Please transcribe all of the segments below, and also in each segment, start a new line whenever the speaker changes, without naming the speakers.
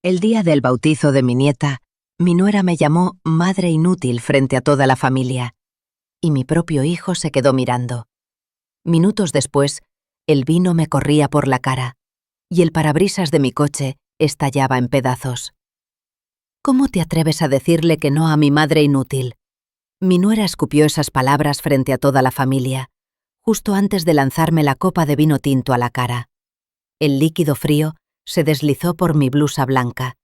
El día del bautizo de mi nieta, mi nuera me llamó madre inútil frente a toda la familia, y mi propio hijo se quedó mirando. Minutos después, el vino me corría por la cara, y el parabrisas de mi coche estallaba en pedazos. ¿Cómo te atreves a decirle que no a mi madre inútil? Mi nuera escupió esas palabras frente a toda la familia, justo antes de lanzarme la copa de vino tinto a la cara. El líquido frío se deslizó por mi blusa blanca,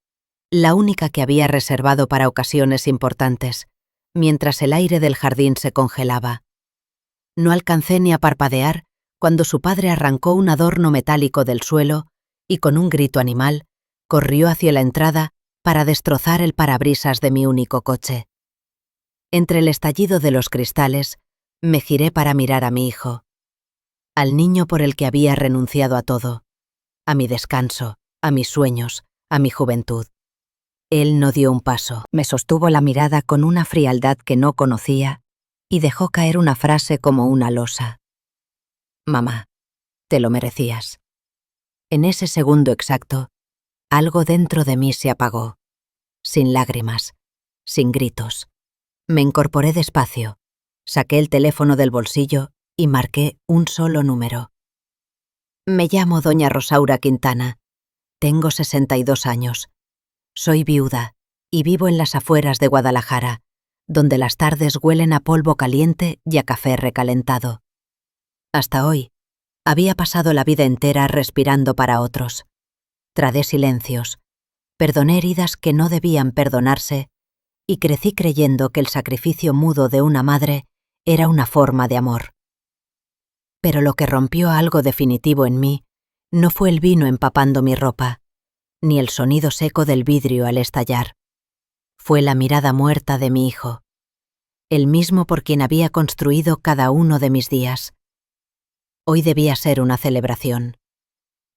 la única que había reservado para ocasiones importantes, mientras el aire del jardín se congelaba. No alcancé ni a parpadear cuando su padre arrancó un adorno metálico del suelo y, con un grito animal, corrió hacia la entrada para destrozar el parabrisas de mi único coche. Entre el estallido de los cristales, me giré para mirar a mi hijo, al niño por el que había renunciado a todo, a mi descanso, a mis sueños, a mi juventud. Él no dio un paso, me sostuvo la mirada con una frialdad que no conocía y dejó caer una frase como una losa. Mamá, te lo merecías. En ese segundo exacto, algo dentro de mí se apagó, sin lágrimas, sin gritos. Me incorporé despacio, saqué el teléfono del bolsillo y marqué un solo número. Me llamo doña Rosaura Quintana. Tengo 62 años. Soy viuda y vivo en las afueras de Guadalajara, donde las tardes huelen a polvo caliente y a café recalentado. Hasta hoy, había pasado la vida entera respirando para otros. Tradé silencios, perdoné heridas que no debían perdonarse y crecí creyendo que el sacrificio mudo de una madre era una forma de amor. Pero lo que rompió algo definitivo en mí no fue el vino empapando mi ropa, ni el sonido seco del vidrio al estallar. Fue la mirada muerta de mi hijo, el mismo por quien había construido cada uno de mis días. Hoy debía ser una celebración,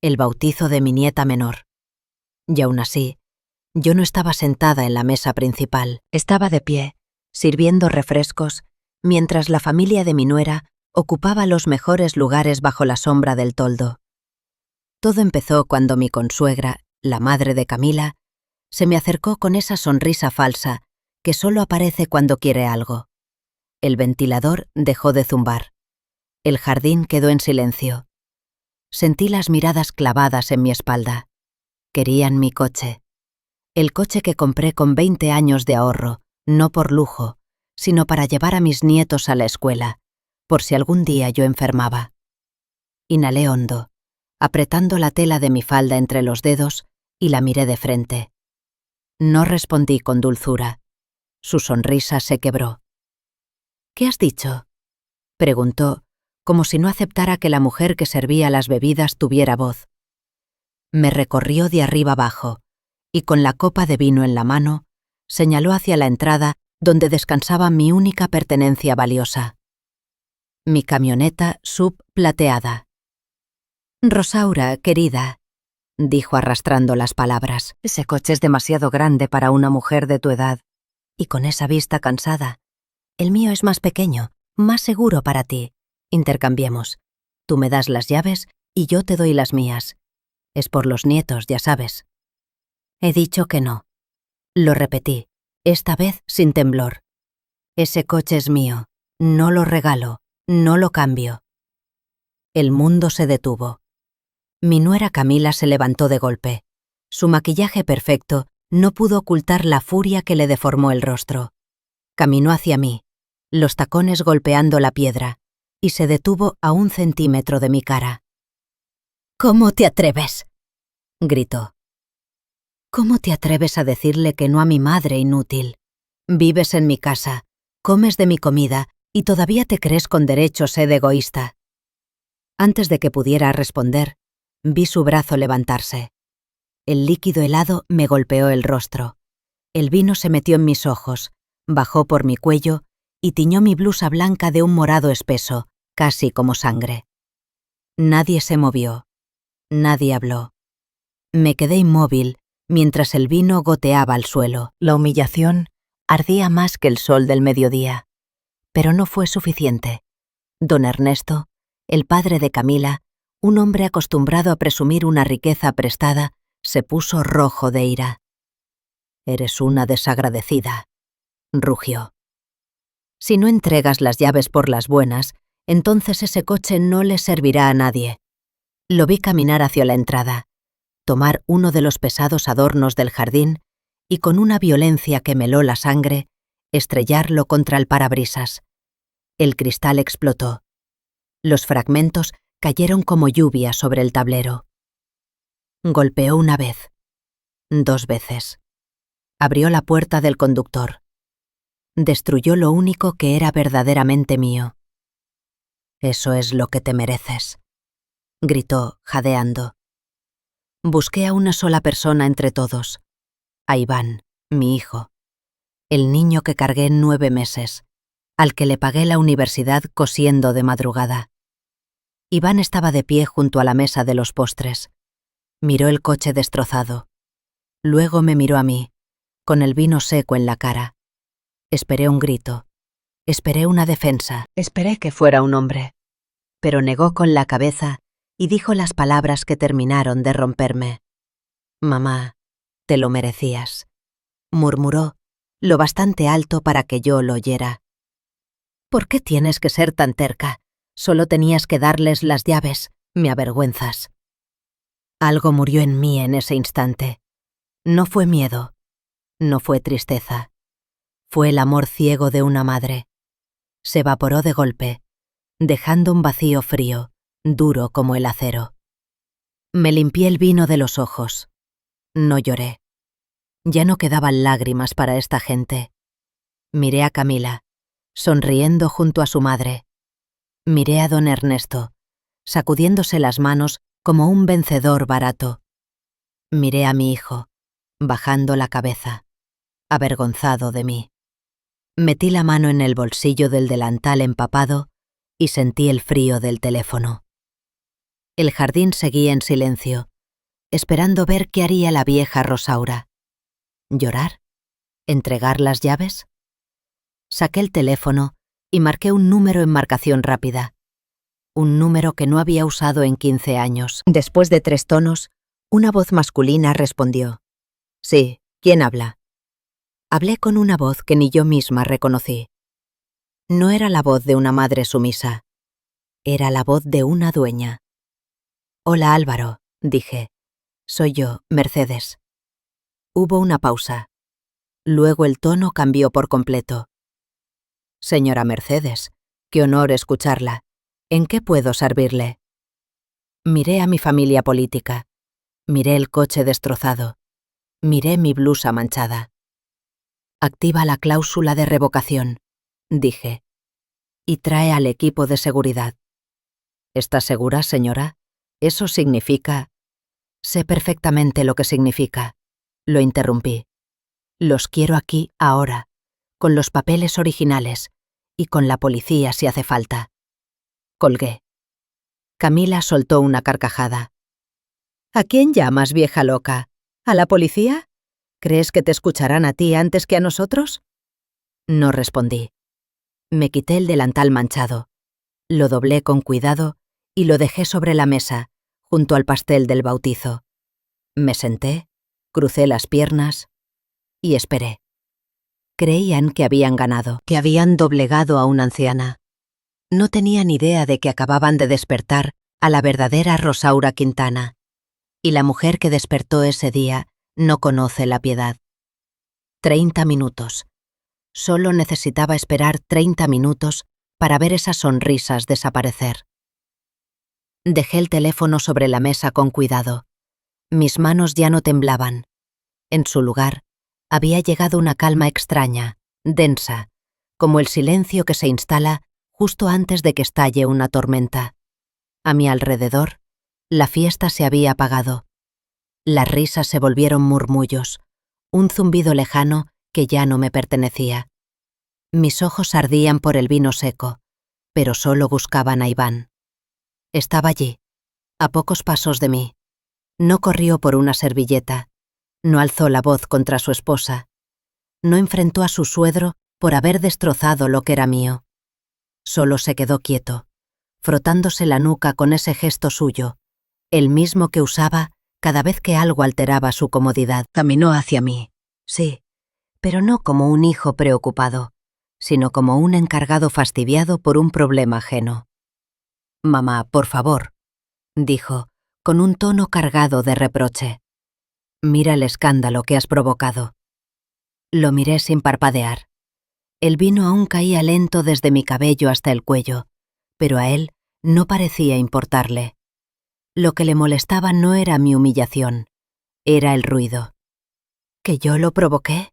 el bautizo de mi nieta menor. Y aún así, yo no estaba sentada en la mesa principal. Estaba de pie, sirviendo refrescos, mientras la familia de mi nuera ocupaba los mejores lugares bajo la sombra del toldo. Todo empezó cuando mi consuegra, la madre de Camila, se me acercó con esa sonrisa falsa que solo aparece cuando quiere algo. El ventilador dejó de zumbar. El jardín quedó en silencio. Sentí las miradas clavadas en mi espalda. Querían mi coche. El coche que compré con 20 años de ahorro, no por lujo, sino para llevar a mis nietos a la escuela, por si algún día yo enfermaba. Inhalé hondo, apretando la tela de mi falda entre los dedos, y la miré de frente. No respondí con dulzura. Su sonrisa se quebró. «¿Qué has dicho?», preguntó, como si no aceptara que la mujer que servía las bebidas tuviera voz. Me recorrió de arriba abajo, y con la copa de vino en la mano, señaló hacia la entrada donde descansaba mi única pertenencia valiosa. Mi camioneta sub plateada. «Rosaura, querida», dijo arrastrando las palabras, «ese coche es demasiado grande para una mujer de tu edad. Y con esa vista cansada. El mío es más pequeño, más seguro para ti. Intercambiemos. Tú me das las llaves y yo te doy las mías. Es por los nietos, ya sabes». He dicho que no. Lo repetí, esta vez sin temblor. Ese coche es mío. No lo regalo, no lo cambio. El mundo se detuvo. Mi nuera Camila se levantó de golpe. Su maquillaje perfecto no pudo ocultar la furia que le deformó el rostro. Caminó hacia mí, los tacones golpeando la piedra, y se detuvo a 1 centímetro de mi cara. «¿Cómo te atreves?», gritó. «¿Cómo te atreves a decirle que no a mi madre inútil? Vives en mi casa, comes de mi comida y todavía te crees con derecho a ser egoísta». Antes de que pudiera responder, vi su brazo levantarse. El líquido helado me golpeó el rostro. El vino se metió en mis ojos, bajó por mi cuello y tiñó mi blusa blanca de un morado espeso, casi como sangre. Nadie se movió. Nadie habló. Me quedé inmóvil mientras el vino goteaba al suelo. La humillación ardía más que el sol del mediodía. Pero no fue suficiente. Don Ernesto, el padre de Camila, un hombre acostumbrado a presumir una riqueza prestada, Se puso rojo de ira. «Eres una desagradecida», rugió. «Si no entregas las llaves por las buenas, entonces ese coche no le servirá a nadie». Lo vi caminar hacia la entrada, tomar uno de los pesados adornos del jardín y con una violencia que me heló la sangre, estrellarlo contra el parabrisas. El cristal explotó. Los fragmentos cayeron como lluvia sobre el tablero. Golpeó una vez, 2 veces. Abrió la puerta del conductor. Destruyó lo único que era verdaderamente mío. «Eso es lo que te mereces», gritó, jadeando. Busqué a una sola persona entre todos, a Iván, mi hijo, el niño que cargué 9 meses, al que le pagué la universidad cosiendo de madrugada. Iván estaba de pie junto a la mesa de los postres. Miró el coche destrozado. Luego me miró a mí, con el vino seco en la cara. Esperé un grito. Esperé una defensa. Esperé que fuera un hombre. Pero negó con la cabeza y dijo las palabras que terminaron de romperme. «Mamá, te lo merecías», murmuró, lo bastante alto para que yo lo oyera. «¿Por qué tienes que ser tan terca? Solo tenías que darles las llaves. Me avergüenzas». Algo murió en mí en ese instante. No fue miedo, no fue tristeza. Fue el amor ciego de una madre. Se evaporó de golpe, dejando un vacío frío, duro como el acero. Me limpié el vino de los ojos. No lloré. Ya no quedaban lágrimas para esta gente. Miré a Camila, sonriendo junto a su madre. Miré a don Ernesto, sacudiéndose las manos como un vencedor barato. Miré a mi hijo, bajando la cabeza, avergonzado de mí. Metí la mano en el bolsillo del delantal empapado y sentí el frío del teléfono. El jardín seguía en silencio, esperando ver qué haría la vieja Rosaura. ¿Llorar? ¿Entregar las llaves? Saqué el teléfono y marqué un número en marcación rápida. Un número que no había usado en 15 años. Después de 3 tonos, una voz masculina respondió. «Sí, ¿quién habla?» Hablé con una voz que ni yo misma reconocí. No era la voz de una madre sumisa. Era la voz de una dueña. «Hola, Álvaro», dije. «Soy yo, Mercedes». Hubo una pausa. Luego el tono cambió por completo. «Señora Mercedes, qué honor escucharla. ¿En qué puedo servirle?» Miré a mi familia política. Miré el coche destrozado. Miré mi blusa manchada. «Activa la cláusula de revocación», dije. «Y trae al equipo de seguridad». «¿Está segura, señora? Eso significa...» «Sé perfectamente lo que significa», lo interrumpí. «Los quiero aquí ahora, con los papeles originales y con la policía si hace falta». Colgué. Camila soltó una carcajada. «¿A quién llamas, vieja loca? ¿A la policía? ¿Crees que te escucharán a ti antes que a nosotros?» No respondí. Me quité el delantal manchado, lo doblé con cuidado y lo dejé sobre la mesa, junto al pastel del bautizo. Me senté, crucé las piernas y esperé. Creían que habían ganado, que habían doblegado a una anciana. No tenían idea de que acababan de despertar a la verdadera Rosaura Quintana, y la mujer que despertó ese día no conoce la piedad. 30 minutos. Solo necesitaba esperar 30 minutos para ver esas sonrisas desaparecer. Dejé el teléfono sobre la mesa con cuidado. Mis manos ya no temblaban. En su lugar, había llegado una calma extraña, densa, como el silencio que se instala justo antes de que estalle una tormenta. A mi alrededor, la fiesta se había apagado. Las risas se volvieron murmullos, un zumbido lejano que ya no me pertenecía. Mis ojos ardían por el vino seco, pero solo buscaban a Iván. Estaba allí, a pocos pasos de mí. No corrió por una servilleta, no alzó la voz contra su esposa, no enfrentó a su suegro por haber destrozado lo que era mío. Solo se quedó quieto, frotándose la nuca con ese gesto suyo, el mismo que usaba cada vez que algo alteraba su comodidad. Caminó hacia mí, sí, pero no como un hijo preocupado, sino como un encargado fastidiado por un problema ajeno. «Mamá, por favor», dijo, con un tono cargado de reproche. «Mira el escándalo que has provocado». Lo miré sin parpadear. El vino aún caía lento desde mi cabello hasta el cuello, pero a él no parecía importarle. Lo que le molestaba no era mi humillación, era el ruido. ¿Que yo lo provoqué?,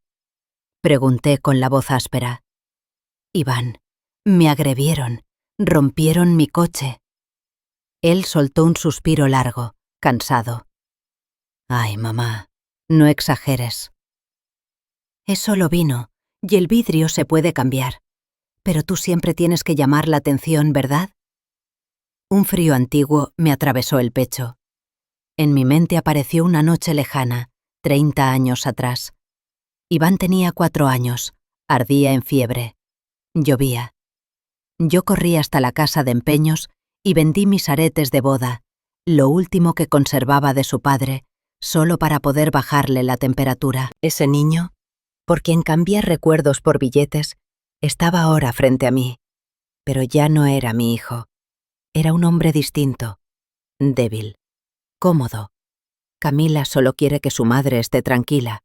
pregunté con la voz áspera. «Iván, me agredieron, rompieron mi coche». Él soltó un suspiro largo, cansado. «Ay, mamá, no exageres». «Es solo vino, y el vidrio se puede cambiar. Pero tú siempre tienes que llamar la atención, ¿verdad?». Un frío antiguo me atravesó el pecho. En mi mente apareció una noche lejana, 30 años atrás. Iván tenía 4 años, ardía en fiebre. Llovía. Yo corrí hasta la casa de empeños y vendí mis aretes de boda, lo último que conservaba de su padre, solo para poder bajarle la temperatura. Ese niño, por quien cambié recuerdos por billetes, estaba ahora frente a mí. Pero ya no era mi hijo. Era un hombre distinto, débil, cómodo. «Camila solo quiere que su madre esté tranquila»,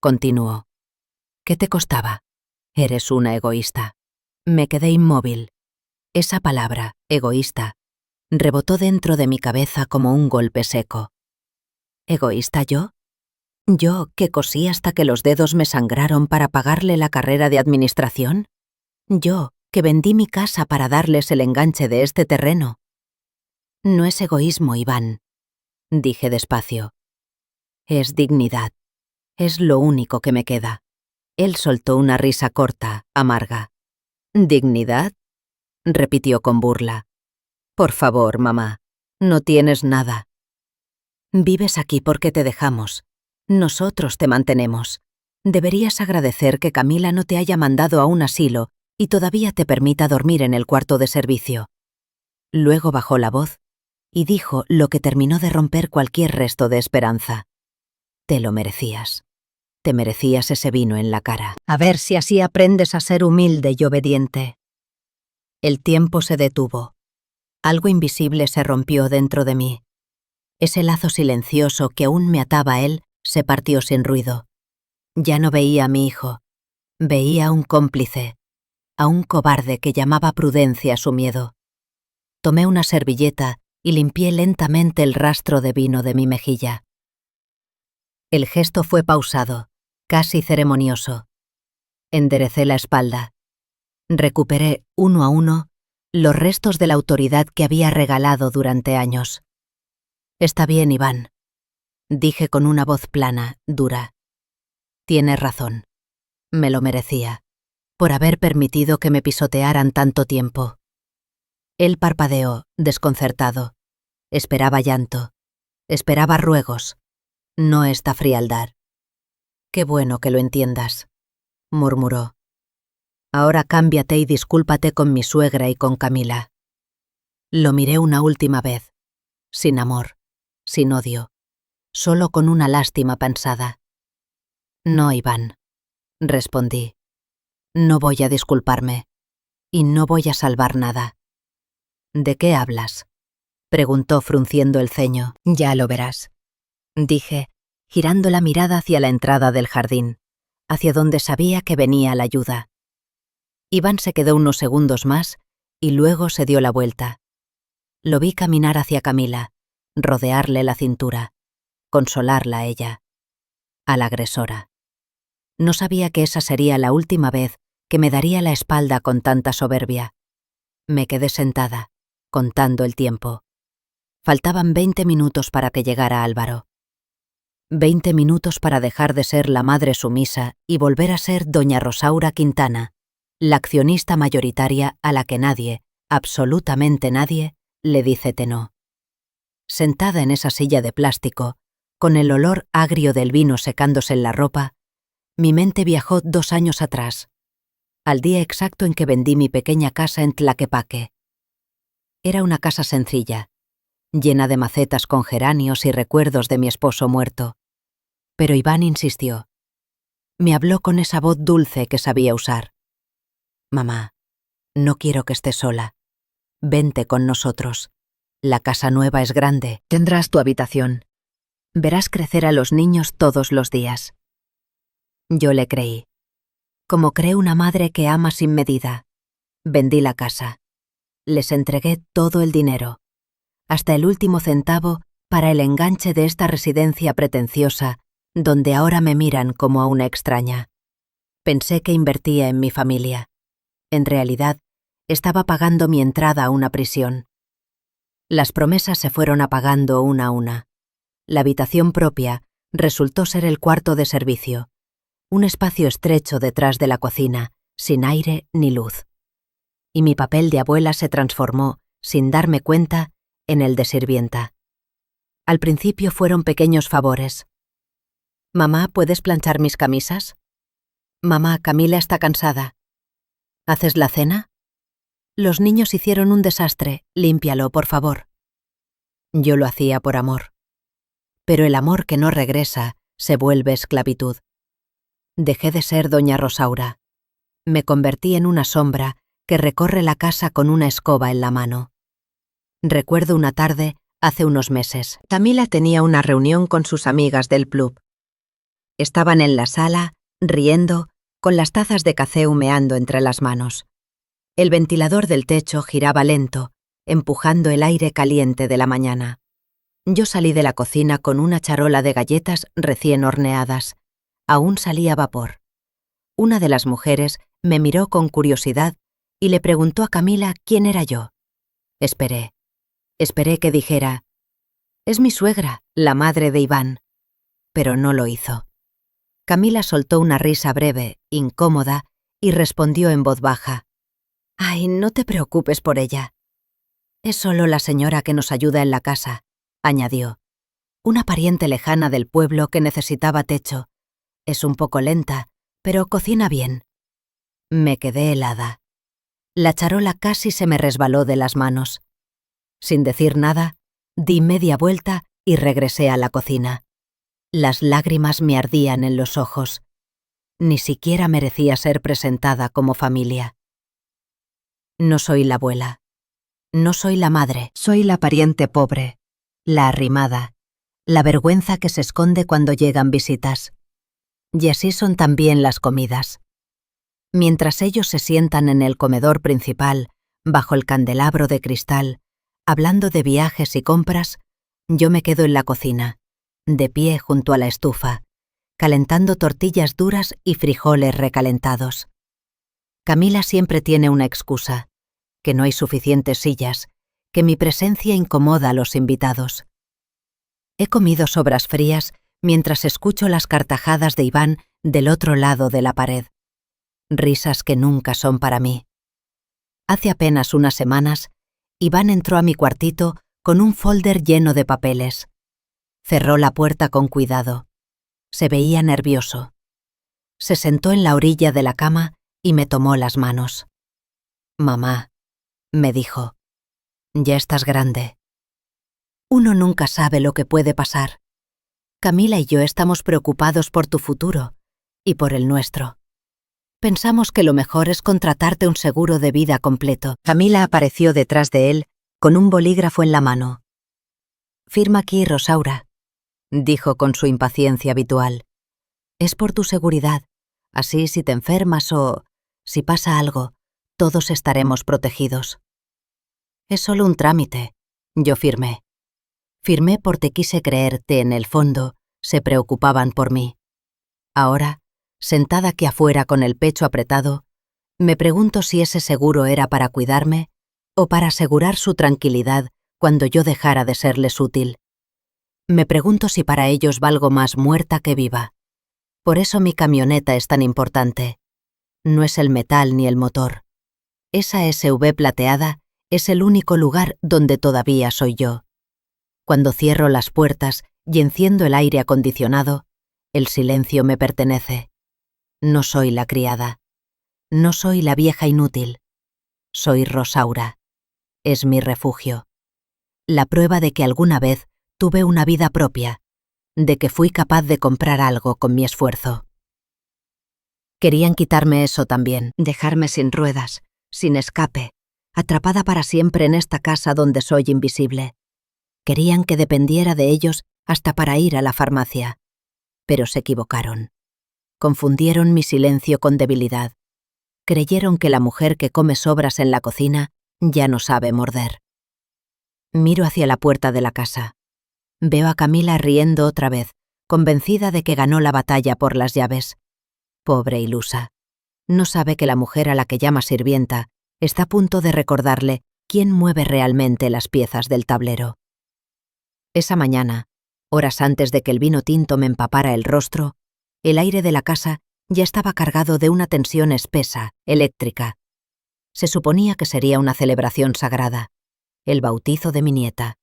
continuó. «¿Qué te costaba? Eres una egoísta». Me quedé inmóvil. Esa palabra, egoísta, rebotó dentro de mi cabeza como un golpe seco. ¿Egoísta yo? ¿Yo, que cosí hasta que los dedos me sangraron para pagarle la carrera de administración? ¿Yo, que vendí mi casa para darles el enganche de este terreno? «No es egoísmo, Iván», dije despacio. «Es dignidad. Es lo único que me queda». Él soltó una risa corta, amarga. «¿Dignidad?», repitió con burla. «Por favor, mamá, no tienes nada. Vives aquí porque te dejamos. Nosotros te mantenemos. Deberías agradecer que Camila no te haya mandado a un asilo y todavía te permita dormir en el cuarto de servicio». Luego bajó la voz y dijo lo que terminó de romper cualquier resto de esperanza. «Te lo merecías. Te merecías ese vino en la cara. A ver si así aprendes a ser humilde y obediente». El tiempo se detuvo. Algo invisible se rompió dentro de mí. Ese lazo silencioso que aún me ataba a él se partió sin ruido. Ya no veía a mi hijo. Veía a un cómplice, a un cobarde que llamaba prudencia a su miedo. Tomé una servilleta y limpié lentamente el rastro de vino de mi mejilla. El gesto fue pausado, casi ceremonioso. Enderecé la espalda. Recuperé, uno a uno, los restos de la autoridad que había regalado durante años. «Está bien, Iván», dije con una voz plana, dura. «Tienes razón. Me lo merecía, por haber permitido que me pisotearan tanto tiempo». Él parpadeó, desconcertado. Esperaba llanto. Esperaba ruegos. No esta frialdad. «Qué bueno que lo entiendas», murmuró. «Ahora cámbiate y discúlpate con mi suegra y con Camila». Lo miré una última vez, sin amor, sin odio, solo con una lástima pensada. «No, Iván», respondí. «No voy a disculparme, y no voy a salvar nada». «¿De qué hablas?», preguntó frunciendo el ceño. «Ya lo verás», dije, girando la mirada hacia la entrada del jardín, hacia donde sabía que venía la ayuda. Iván se quedó unos segundos más y luego se dio la vuelta. Lo vi caminar hacia Camila, rodearle la cintura, consolarla a ella, a la agresora. No sabía que esa sería la última vez que me daría la espalda con tanta soberbia. Me quedé sentada, contando el tiempo. Faltaban 20 minutos para que llegara Álvaro. 20 minutos para dejar de ser la madre sumisa y volver a ser doña Rosaura Quintana, la accionista mayoritaria a la que nadie, absolutamente nadie, le dice que no. Sentada en esa silla de plástico, con el olor agrio del vino secándose en la ropa, mi mente viajó 2 años atrás, al día exacto en que vendí mi pequeña casa en Tlaquepaque. Era una casa sencilla, llena de macetas con geranios y recuerdos de mi esposo muerto. Pero Iván insistió. Me habló con esa voz dulce que sabía usar. Mamá, no quiero que estés sola. Vente con nosotros. La casa nueva es grande, tendrás tu habitación. Verás crecer a los niños todos los días. Yo le creí. Como cree una madre que ama sin medida. Vendí la casa. Les entregué todo el dinero, hasta el último centavo, para el enganche de esta residencia pretenciosa, donde ahora me miran como a una extraña. Pensé que invertía en mi familia. En realidad, estaba pagando mi entrada a una prisión. Las promesas se fueron apagando una a una. La habitación propia resultó ser el cuarto de servicio, un espacio estrecho detrás de la cocina, sin aire ni luz. Y mi papel de abuela se transformó, sin darme cuenta, en el de sirvienta. Al principio fueron pequeños favores. «Mamá, ¿puedes planchar mis camisas?» «Mamá, Camila está cansada». «¿Haces la cena?» «Los niños hicieron un desastre, límpialo, por favor». Yo lo hacía por amor. Pero el amor que no regresa se vuelve esclavitud. Dejé de ser doña Rosaura. Me convertí en una sombra que recorre la casa con una escoba en la mano. Recuerdo una tarde, hace unos meses. Camila tenía una reunión con sus amigas del club. Estaban en la sala, riendo, con las tazas de café humeando entre las manos. El ventilador del techo giraba lento, empujando el aire caliente de la mañana. Yo salí de la cocina con una charola de galletas recién horneadas. Aún salía vapor. Una de las mujeres me miró con curiosidad y le preguntó a Camila quién era yo. Esperé que dijera, «Es mi suegra, la madre de Iván». Pero no lo hizo. Camila soltó una risa breve, incómoda, y respondió en voz baja, «Ay, no te preocupes por ella». «Es solo la señora que nos ayuda en la casa», añadió. «Una pariente lejana del pueblo que necesitaba techo. Es un poco lenta, pero cocina bien». Me quedé helada. La charola casi se me resbaló de las manos. Sin decir nada, di media vuelta y regresé a la cocina. Las lágrimas me ardían en los ojos. Ni siquiera merecía ser presentada como familia. No soy la abuela. No soy la madre. Soy la pariente pobre, la arrimada, la vergüenza que se esconde cuando llegan visitas. Y así son también las comidas. Mientras ellos se sientan en el comedor principal, bajo el candelabro de cristal, hablando de viajes y compras, yo me quedo en la cocina, de pie junto a la estufa, calentando tortillas duras y frijoles recalentados. Camila siempre tiene una excusa, que no hay suficientes sillas, que mi presencia incomoda a los invitados. He comido sobras frías mientras escucho las carcajadas de Iván del otro lado de la pared. Risas que nunca son para mí. Hace apenas unas semanas, Iván entró a mi cuartito con un folder lleno de papeles. Cerró la puerta con cuidado. Se veía nervioso. Se sentó en la orilla de la cama y me tomó las manos. «Mamá», me dijo, «ya estás grande. Uno nunca sabe lo que puede pasar. Camila y yo estamos preocupados por tu futuro y por el nuestro. Pensamos que lo mejor es contratarte un seguro de vida completo». Camila apareció detrás de él con un bolígrafo en la mano. «Firma aquí, Rosaura», dijo con su impaciencia habitual. «Es por tu seguridad. Así si te enfermas o si pasa algo, todos estaremos protegidos». «Es solo un trámite», yo firmé. Firmé porque quise creer que, en el fondo, se preocupaban por mí. Ahora, sentada aquí afuera con el pecho apretado, me pregunto si ese seguro era para cuidarme o para asegurar su tranquilidad cuando yo dejara de serles útil. Me pregunto si para ellos valgo más muerta que viva. Por eso mi camioneta es tan importante. No es el metal ni el motor. Esa SUV plateada es el único lugar donde todavía soy yo. Cuando cierro las puertas y enciendo el aire acondicionado, el silencio me pertenece. No soy la criada. No soy la vieja inútil. Soy Rosaura. Es mi refugio. la prueba de que alguna vez tuve una vida propia, de que fui capaz de comprar algo con mi esfuerzo. Querían quitarme eso también, dejarme sin ruedas, sin escape, atrapada para siempre en esta casa donde soy invisible. Querían que dependiera de ellos hasta para ir a la farmacia. Pero se equivocaron. Confundieron mi silencio con debilidad. Creyeron que la mujer que come sobras en la cocina ya no sabe morder. Miro hacia la puerta de la casa. Veo a Camila riendo otra vez, convencida de que ganó la batalla por las llaves. Pobre ilusa. No sabe que la mujer a la que llama sirvienta está a punto de recordarle quién mueve realmente las piezas del tablero. Esa mañana, horas antes de que el vino tinto me empapara el rostro, el aire de la casa ya estaba cargado de una tensión espesa, eléctrica. Se suponía que sería una celebración sagrada, el bautizo de mi nieta.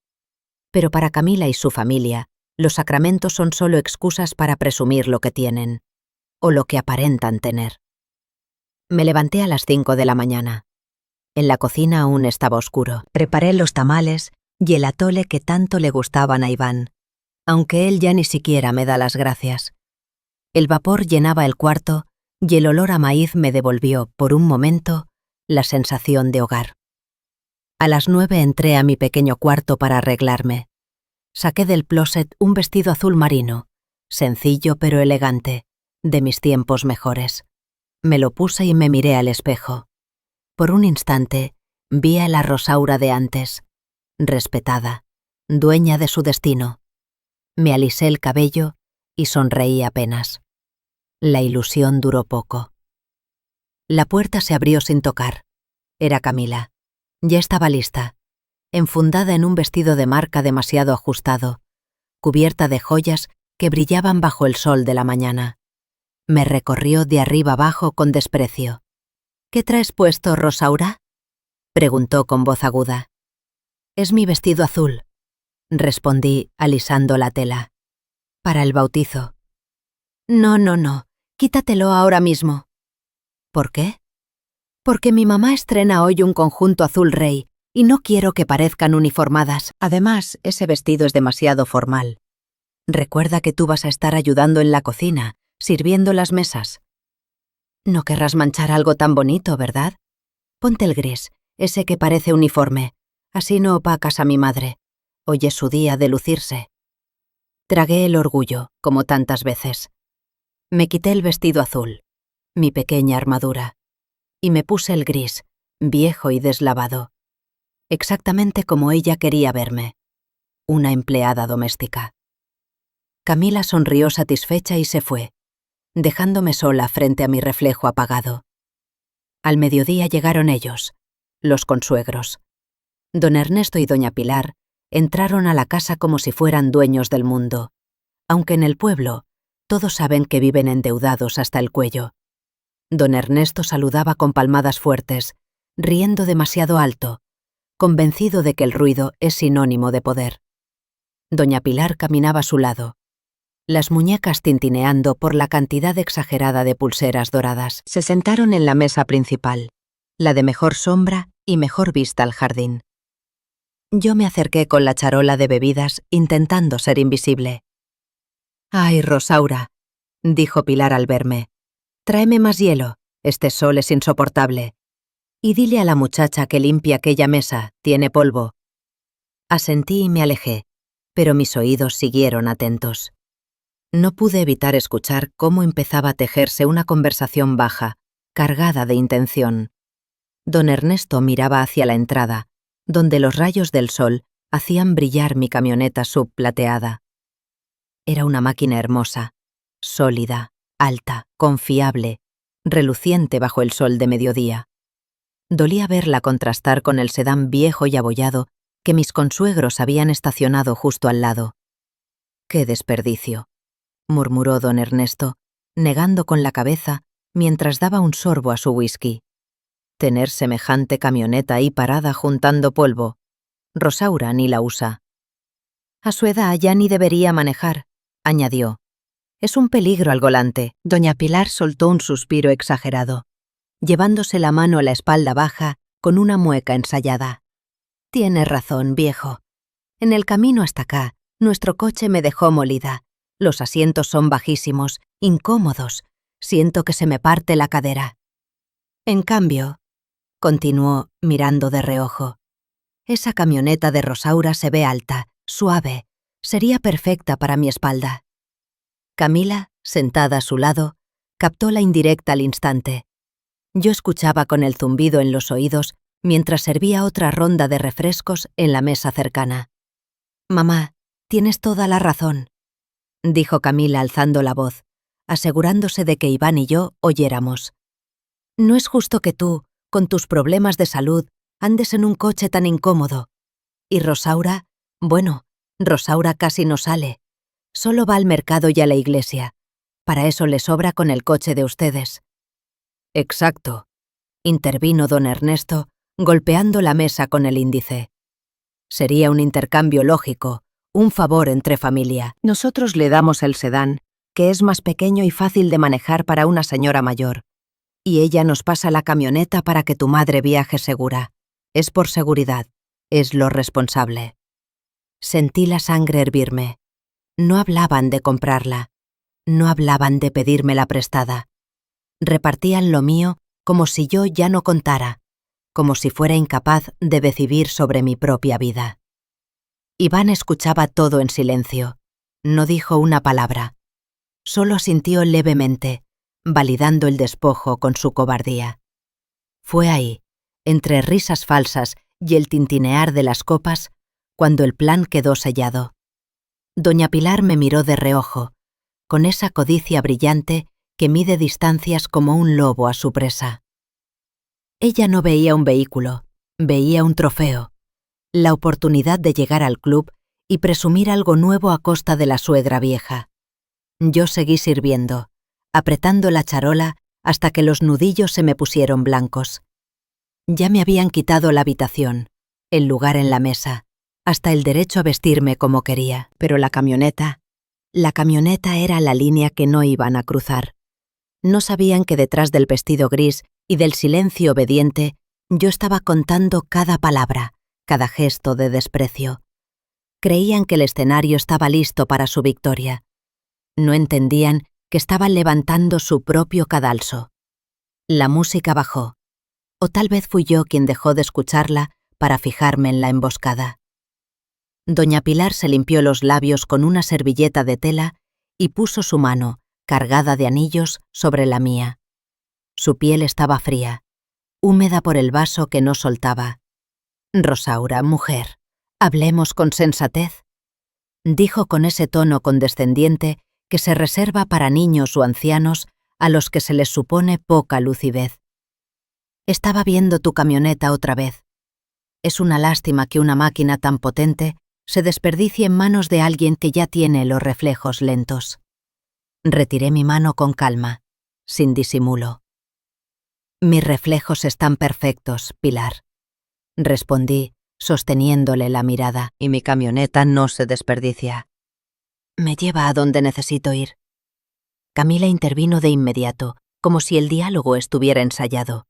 Pero para Camila y su familia, los sacramentos son solo excusas para presumir lo que tienen, o lo que aparentan tener. Me levanté a las 5 de la mañana. En la cocina aún estaba oscuro. Preparé los tamales y el atole que tanto le gustaban a Iván, aunque él ya ni siquiera me da las gracias. El vapor llenaba el cuarto y el olor a maíz me devolvió, por un momento, la sensación de hogar. A las 9 entré a mi pequeño cuarto para arreglarme. Saqué del closet un vestido azul marino, sencillo pero elegante, de mis tiempos mejores. Me lo puse y me miré al espejo. Por un instante, vi a la Rosaura de antes, respetada, dueña de su destino. Me alisé el cabello y sonreí apenas. La ilusión duró poco. La puerta se abrió sin tocar. Era Camila. Ya estaba lista, enfundada en un vestido de marca demasiado ajustado, cubierta de joyas que brillaban bajo el sol de la mañana. Me recorrió de arriba abajo con desprecio. «¿Qué traes puesto, Rosaura?», preguntó con voz aguda. «Es mi vestido azul», respondí alisando la tela. «Para el bautizo». «No, quítatelo ahora mismo». «¿Por qué?» «Porque mi mamá estrena hoy un conjunto azul rey y no quiero que parezcan uniformadas. Además, ese vestido es demasiado formal. Recuerda que tú vas a estar ayudando en la cocina, sirviendo las mesas. No querrás manchar algo tan bonito, ¿verdad? Ponte el gris, ese que parece uniforme. Así no opacas a mi madre. Hoy es su día de lucirse». Tragué el orgullo, como tantas veces. Me quité el vestido azul, mi pequeña armadura, y me puse el gris, viejo y deslavado, exactamente como ella quería verme, una empleada doméstica. Camila sonrió satisfecha y se fue, dejándome sola frente a mi reflejo apagado. Al mediodía llegaron ellos, los consuegros. Don Ernesto y doña Pilar entraron a la casa como si fueran dueños del mundo, aunque en el pueblo todos saben que viven endeudados hasta el cuello. Don Ernesto saludaba con palmadas fuertes, riendo demasiado alto, convencido de que el ruido es sinónimo de poder. Doña Pilar caminaba a su lado, las muñecas tintineando por la cantidad exagerada de pulseras doradas. Se sentaron en la mesa principal, la de mejor sombra y mejor vista al jardín. Yo me acerqué con la charola de bebidas intentando ser invisible. «Ay, Rosaura», dijo Pilar al verme, «tráeme más hielo, este sol es insoportable. Y dile a la muchacha que limpie aquella mesa, tiene polvo». Asentí y me alejé, pero mis oídos siguieron atentos. No pude evitar escuchar cómo empezaba a tejerse una conversación baja, cargada de intención. Don Ernesto miraba hacia la entrada, donde los rayos del sol hacían brillar mi camioneta subplateada. Era una máquina hermosa, sólida, alta, confiable, reluciente bajo el sol de mediodía. Dolía verla contrastar con el sedán viejo y abollado que mis consuegros habían estacionado justo al lado. «¡Qué desperdicio!», murmuró don Ernesto, negando con la cabeza mientras daba un sorbo a su whisky. «Tener semejante camioneta ahí parada juntando polvo. Rosaura ni la usa». «A su edad ya ni debería manejar», añadió. «Es un peligro al volante». Doña Pilar soltó un suspiro exagerado, llevándose la mano a la espalda baja con una mueca ensayada. «Tienes razón, viejo. En el camino hasta acá, nuestro coche me dejó molida. Los asientos son bajísimos, incómodos. Siento que se me parte la cadera. En cambio, continuó mirando de reojo, esa camioneta de Rosaura se ve alta, suave, sería perfecta para mi espalda. Camila, sentada a su lado, captó la indirecta al instante. Yo escuchaba con el zumbido en los oídos mientras servía otra ronda de refrescos en la mesa cercana. «Mamá, tienes toda la razón», dijo Camila alzando la voz, asegurándose de que Iván y yo oyéramos. «No es justo que tú, con tus problemas de salud, andes en un coche tan incómodo. Y Rosaura, bueno, Rosaura casi no sale. Solo va al mercado y a la iglesia. Para eso le sobra con el coche de ustedes». «Exacto», intervino don Ernesto, golpeando la mesa con el índice. «Sería un intercambio lógico, un favor entre familia. Nosotros le damos el sedán, que es más pequeño y fácil de manejar para una señora mayor. Y ella nos pasa la camioneta para que tu madre viaje segura. Es por seguridad, es lo responsable». Sentí la sangre hervirme. No hablaban de comprarla, no hablaban de pedírmela prestada. Repartían lo mío como si yo ya no contara, como si fuera incapaz de decidir sobre mi propia vida. Iván escuchaba todo en silencio. No dijo una palabra. Solo asintió levemente, validando el despojo con su cobardía. Fue ahí, entre risas falsas y el tintinear de las copas, cuando el plan quedó sellado. Doña Pilar me miró de reojo, con esa codicia brillante que mide distancias como un lobo a su presa. Ella no veía un vehículo, veía un trofeo, la oportunidad de llegar al club y presumir algo nuevo a costa de la suegra vieja. Yo seguí sirviendo, apretando la charola hasta que los nudillos se me pusieron blancos. Ya me habían quitado la habitación, el lugar en la mesa, hasta el derecho a vestirme como quería, pero la camioneta era la línea que no iban a cruzar. No sabían que detrás del vestido gris y del silencio obediente yo estaba contando cada palabra, cada gesto de desprecio. Creían que el escenario estaba listo para su victoria. No entendían que estaban levantando su propio cadalso. La música bajó, o tal vez fui yo quien dejó de escucharla para fijarme en la emboscada. Doña Pilar se limpió los labios con una servilleta de tela y puso su mano, cargada de anillos, sobre la mía. Su piel estaba fría, húmeda por el vaso que no soltaba. «Rosaura, mujer, hablemos con sensatez», dijo con ese tono condescendiente que se reserva para niños o ancianos a los que se les supone poca lucidez. «Estaba viendo tu camioneta otra vez. Es una lástima que una máquina tan potente se desperdicie en manos de alguien que ya tiene los reflejos lentos». Retiré mi mano con calma, sin disimulo. «Mis reflejos están perfectos, Pilar», respondí, sosteniéndole la mirada, «y mi camioneta no se desperdicia. Me lleva a donde necesito ir». Camila intervino de inmediato, como si el diálogo estuviera ensayado.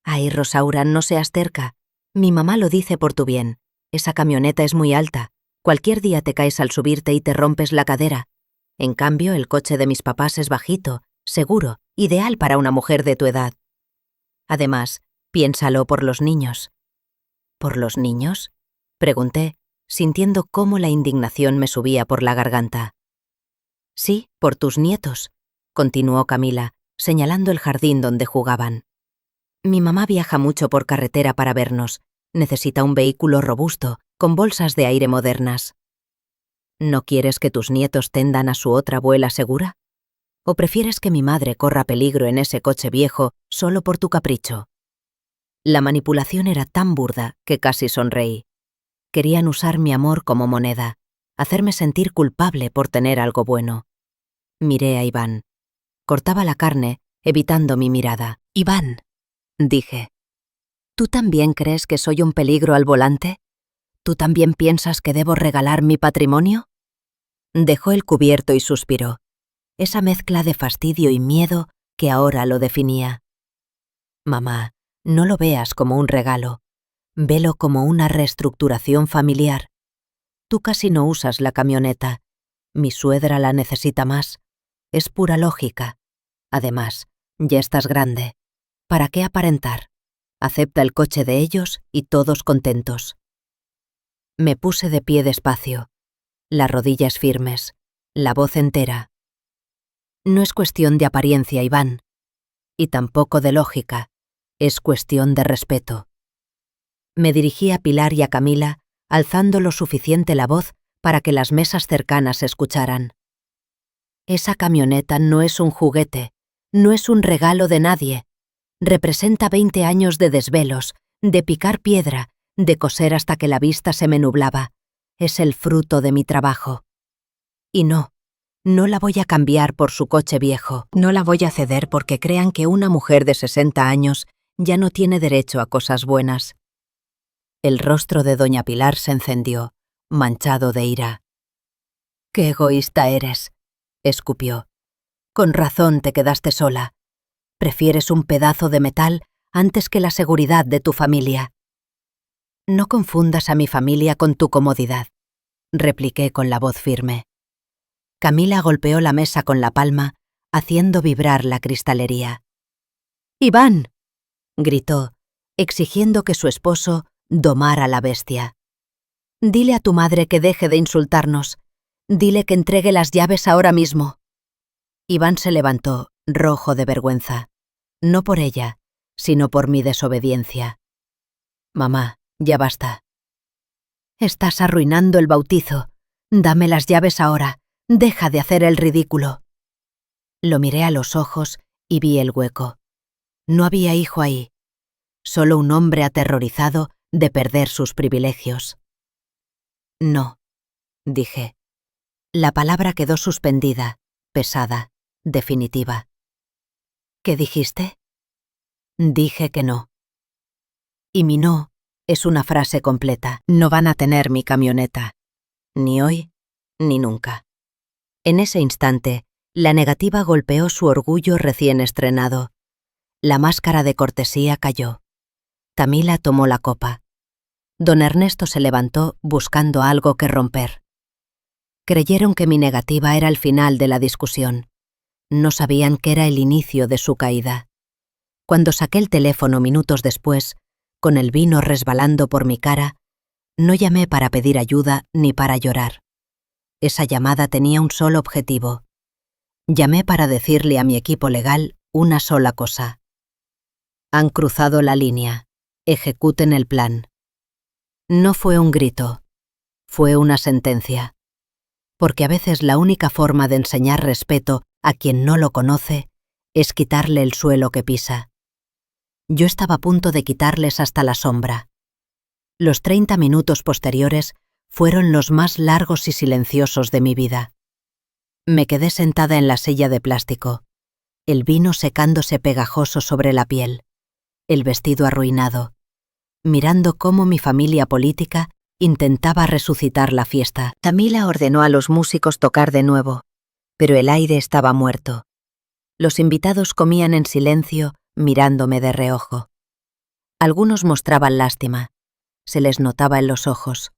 «Ay, Rosaura, no seas terca. Mi mamá lo dice por tu bien. Esa camioneta es muy alta. Cualquier día te caes al subirte y te rompes la cadera. En cambio, el coche de mis papás es bajito, seguro, ideal para una mujer de tu edad. Además, piénsalo por los niños». «¿Por los niños?», pregunté, sintiendo cómo la indignación me subía por la garganta. «Sí, por tus nietos», continuó Camila, señalando el jardín donde jugaban. «Mi mamá viaja mucho por carretera para vernos. Necesita un vehículo robusto, con bolsas de aire modernas». «¿No quieres que tus nietos tendan a su otra abuela segura? ¿O prefieres que mi madre corra peligro en ese coche viejo solo por tu capricho?». La manipulación era tan burda que casi sonreí. Querían usar mi amor como moneda, hacerme sentir culpable por tener algo bueno. Miré a Iván. Cortaba la carne, evitando mi mirada. «Iván», dije, ¿tú también crees que soy un peligro al volante? ¿Tú también piensas que debo regalar mi patrimonio?». Dejó el cubierto y suspiró, esa mezcla de fastidio y miedo que ahora lo definía. «Mamá, no lo veas como un regalo. Velo como una reestructuración familiar. Tú casi no usas la camioneta. Mi suegra la necesita más. Es pura lógica. Además, ya estás grande. ¿Para qué aparentar? Acepta el coche de ellos y todos contentos. Me puse de pie despacio, las rodillas firmes, la voz entera. No es cuestión de apariencia, Iván, y tampoco de lógica, es cuestión de respeto. Me dirigí a Pilar y a Camila, alzando lo suficiente la voz para que las mesas cercanas escucharan. Esa camioneta no es un juguete, no es un regalo de nadie. Representa 20 años de desvelos, de picar piedra, de coser hasta que la vista se me nublaba. Es el fruto de mi trabajo. Y no la voy a cambiar por su coche viejo. No la voy a ceder porque crean que una mujer de 60 años ya no tiene derecho a cosas buenas. El rostro de doña Pilar se encendió, manchado de ira. «¡Qué egoísta eres!», escupió. «Con razón te quedaste sola. Prefieres un pedazo de metal antes que la seguridad de tu familia». «No confundas a mi familia con tu comodidad», repliqué con la voz firme. Camila golpeó la mesa con la palma, haciendo vibrar la cristalería. «¡Iván!», gritó, exigiendo que su esposo domara la bestia. «Dile a tu madre que deje de insultarnos. Dile que entregue las llaves ahora mismo». Iván se levantó, rojo de vergüenza. No por ella, sino por mi desobediencia. «Mamá, ya basta». «Estás arruinando el bautizo. Dame las llaves ahora. Deja de hacer el ridículo». Lo miré a los ojos y vi el hueco. No había hijo ahí, solo un hombre aterrorizado de perder sus privilegios. «No», dije. La palabra quedó suspendida, pesada, definitiva. «¿Qué dijiste?» Dije que no. Y mi no es una frase completa. No van a tener mi camioneta. Ni hoy, ni nunca. En ese instante, la negativa golpeó su orgullo recién estrenado. La máscara de cortesía cayó. Camila tomó la copa. Don Ernesto se levantó buscando algo que romper. Creyeron que mi negativa era el final de la discusión. No sabían que era el inicio de su caída. Cuando saqué el teléfono minutos después, con el vino resbalando por mi cara, no llamé para pedir ayuda ni para llorar. Esa llamada tenía un solo objetivo. Llamé para decirle a mi equipo legal una sola cosa. Han cruzado la línea. Ejecuten el plan. No fue un grito. Fue una sentencia. Porque a veces la única forma de enseñar respeto a quien no lo conoce es quitarle el suelo que pisa. Yo estaba a punto de quitarles hasta la sombra. Los 30 minutos posteriores fueron los más largos y silenciosos de mi vida. Me quedé sentada en la silla de plástico, el vino secándose pegajoso sobre la piel, el vestido arruinado, mirando cómo mi familia política intentaba resucitar la fiesta. Camila ordenó a los músicos tocar de nuevo, pero el aire estaba muerto. Los invitados comían en silencio, mirándome de reojo. Algunos mostraban lástima, se les notaba en los ojos.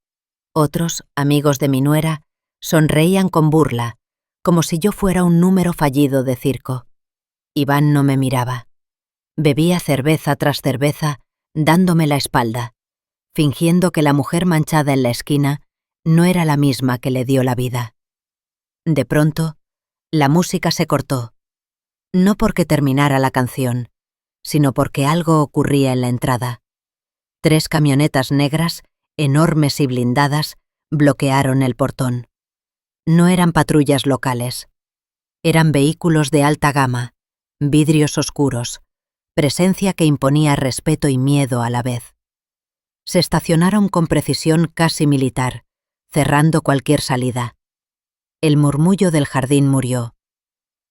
Otros, amigos de mi nuera, sonreían con burla, como si yo fuera un número fallido de circo. Iván no me miraba. Bebía cerveza tras cerveza, dándome la espalda, fingiendo que la mujer manchada en la esquina no era la misma que le dio la vida. De pronto, la música se cortó, no porque terminara la canción, sino porque algo ocurría en la entrada. 3 camionetas negras, enormes y blindadas, bloquearon el portón. No eran patrullas locales. Eran vehículos de alta gama, vidrios oscuros, presencia que imponía respeto y miedo a la vez. Se estacionaron con precisión casi militar, cerrando cualquier salida. El murmullo del jardín murió.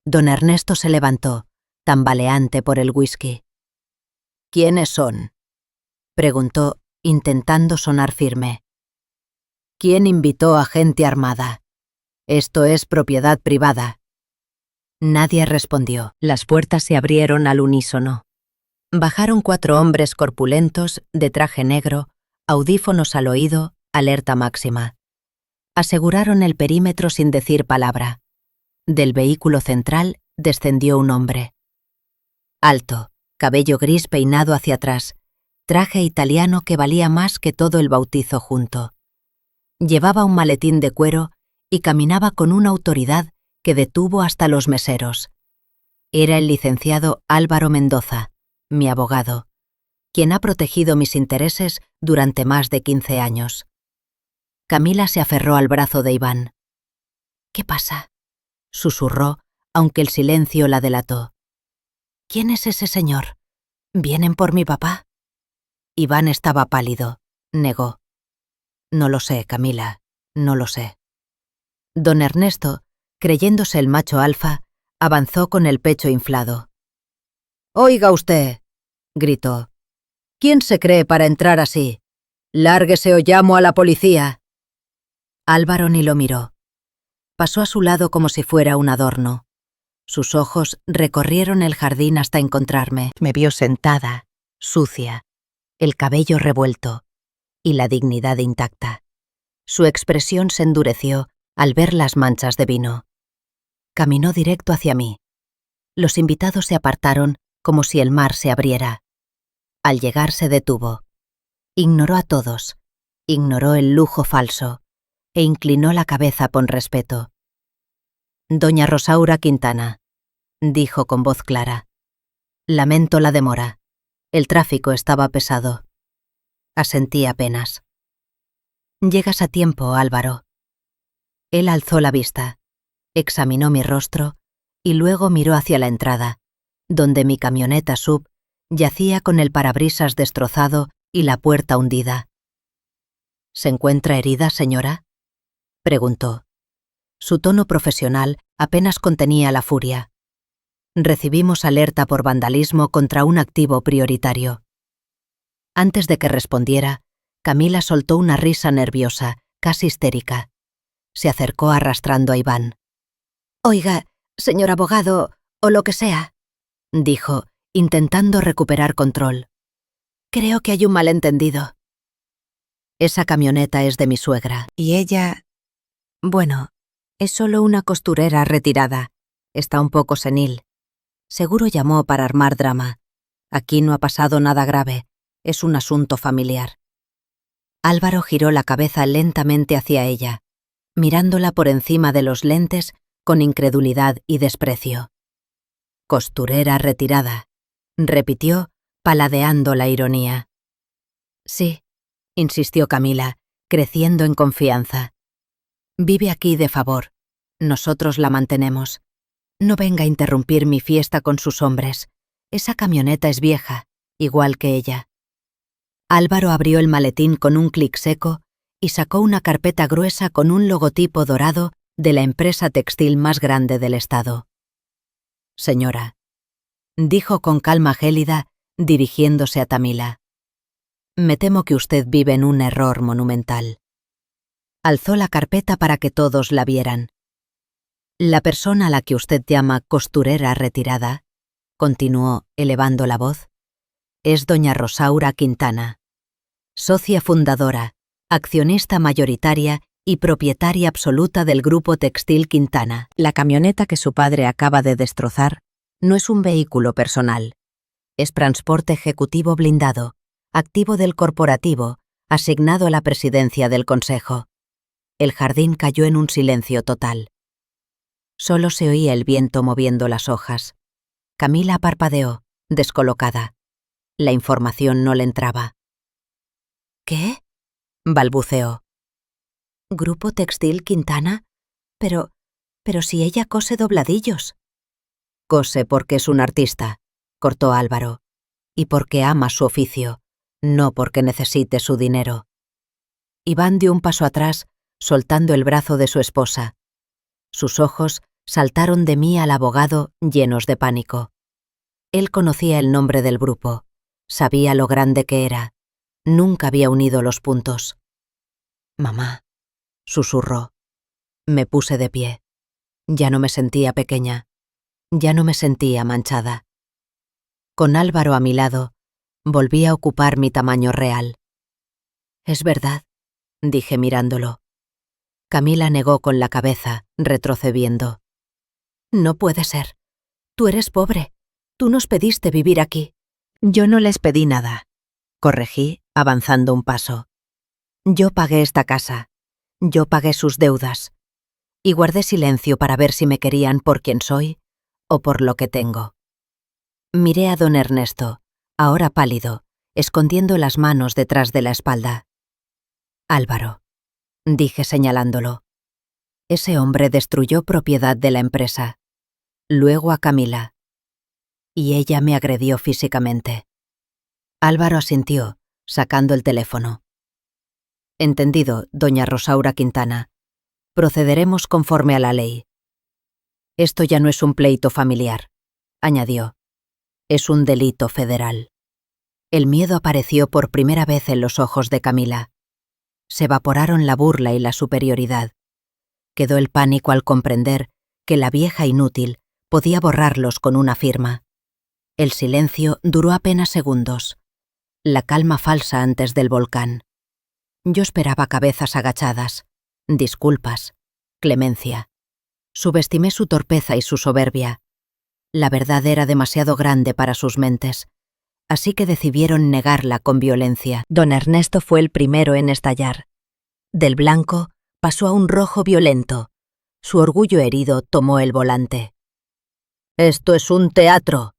Don Ernesto se levantó, tambaleante por el whisky. «¿Quiénes son?», preguntó, intentando sonar firme. «¿Quién invitó a gente armada? Esto es propiedad privada». Nadie respondió. Las puertas se abrieron al unísono. Bajaron 4 hombres corpulentos, de traje negro, audífonos al oído, alerta máxima. Aseguraron el perímetro sin decir palabra. Del vehículo central descendió un hombre. Alto, cabello gris peinado hacia atrás, traje italiano que valía más que todo el bautizo junto. Llevaba un maletín de cuero y caminaba con una autoridad que detuvo hasta los meseros. Era el licenciado Álvaro Mendoza, mi abogado, quien ha protegido mis intereses durante más de 15 años. Camila se aferró al brazo de Iván. «¿Qué pasa?», susurró, aunque el silencio la delató. «¿Quién es ese señor? ¿Vienen por mi papá?». Iván estaba pálido. Negó. «No lo sé, Camila, no lo sé». Don Ernesto, creyéndose el macho alfa, avanzó con el pecho inflado. «Oiga usted», gritó. «¿Quién se cree para entrar así? Lárguese o llamo a la policía». Álvaro ni lo miró. Pasó a su lado como si fuera un adorno. Sus ojos recorrieron el jardín hasta encontrarme. Me vio sentada, sucia, el cabello revuelto y la dignidad intacta. Su expresión se endureció al ver las manchas de vino. Caminó directo hacia mí. Los invitados se apartaron como si el mar se abriera. Al llegar se detuvo. Ignoró a todos, ignoró el lujo falso e inclinó la cabeza con respeto. «Doña Rosaura Quintana», dijo con voz clara. «Lamento la demora. El tráfico estaba pesado». Asentí apenas. «Llegas a tiempo, Álvaro». Él alzó la vista, examinó mi rostro y luego miró hacia la entrada, donde mi camioneta SUV yacía con el parabrisas destrozado y la puerta hundida. «¿Se encuentra herida, señora?», preguntó. Su tono profesional apenas contenía la furia. «Recibimos alerta por vandalismo contra un activo prioritario». Antes de que respondiera, Camila soltó una risa nerviosa, casi histérica. Se acercó arrastrando a Iván. «Oiga, señor abogado, o lo que sea», dijo, intentando recuperar control. «Creo que hay un malentendido. Esa camioneta es de mi suegra, y ella... Bueno, es solo una costurera retirada. Está un poco senil. Seguro llamó para armar drama. Aquí no ha pasado nada grave. Es un asunto familiar». Álvaro giró la cabeza lentamente hacia ella, mirándola por encima de los lentes con incredulidad y desprecio. «Costurera retirada», repitió, paladeando la ironía. «Sí», insistió Camila, creciendo en confianza. «Vive aquí de favor. Nosotros la mantenemos. No venga a interrumpir mi fiesta con sus hombres. Esa camioneta es vieja, igual que ella». Álvaro abrió el maletín con un clic seco y sacó una carpeta gruesa con un logotipo dorado de la empresa textil más grande del estado. «Señora», dijo con calma gélida, dirigiéndose a Tamila, «me temo que usted vive en un error monumental». Alzó la carpeta para que todos la vieran. «La persona a la que usted llama costurera retirada», continuó, elevando la voz, «es doña Rosaura Quintana, socia fundadora, accionista mayoritaria y propietaria absoluta del Grupo Textil Quintana». La camioneta que su padre acaba de destrozar no es un vehículo personal. Es transporte ejecutivo blindado, activo del corporativo, asignado a la presidencia del consejo. El jardín cayó en un silencio total. Solo se oía el viento moviendo las hojas. Camila parpadeó, descolocada. La información no le entraba. «¿Qué?», balbuceó. «¿Grupo Textil Quintana? Pero si ella cose dobladillos». «Cose porque es un artista», cortó Álvaro, «y porque ama su oficio, no porque necesite su dinero». Iván dio un paso atrás, soltando el brazo de su esposa. Sus ojos saltaron de mí al abogado llenos de pánico. Él conocía el nombre del grupo, sabía lo grande que era, nunca había unido los puntos. «Mamá», susurró. Me puse de pie. Ya no me sentía pequeña, ya no me sentía manchada. Con Álvaro a mi lado, volví a ocupar mi tamaño real. «Es verdad», dije mirándolo. Camila negó con la cabeza, retrocediendo. No puede ser. Tú eres pobre. Tú nos pediste vivir aquí. Yo no les pedí nada. Corregí, avanzando un paso. Yo pagué esta casa. Yo pagué sus deudas. Y guardé silencio para ver si me querían por quien soy o por lo que tengo. Miré a don Ernesto, ahora pálido, escondiendo las manos detrás de la espalda. Álvaro, dije señalándolo. Ese hombre destruyó propiedad de la empresa. Luego a Camila. Y ella me agredió físicamente. Álvaro asintió, sacando el teléfono. Entendido, doña Rosaura Quintana. Procederemos conforme a la ley. Esto ya no es un pleito familiar, añadió. Es un delito federal. El miedo apareció por primera vez en los ojos de Camila. Se evaporaron la burla y la superioridad. Quedó el pánico al comprender que la vieja inútil podía borrarlos con una firma. El silencio duró apenas segundos. La calma falsa antes del volcán. Yo esperaba cabezas agachadas, disculpas, clemencia. Subestimé su torpeza y su soberbia. La verdad era demasiado grande para sus mentes, así que decidieron negarla con violencia. Don Ernesto fue el primero en estallar. Del blanco pasó a un rojo violento. Su orgullo herido tomó el volante. «¡Esto es un teatro!»,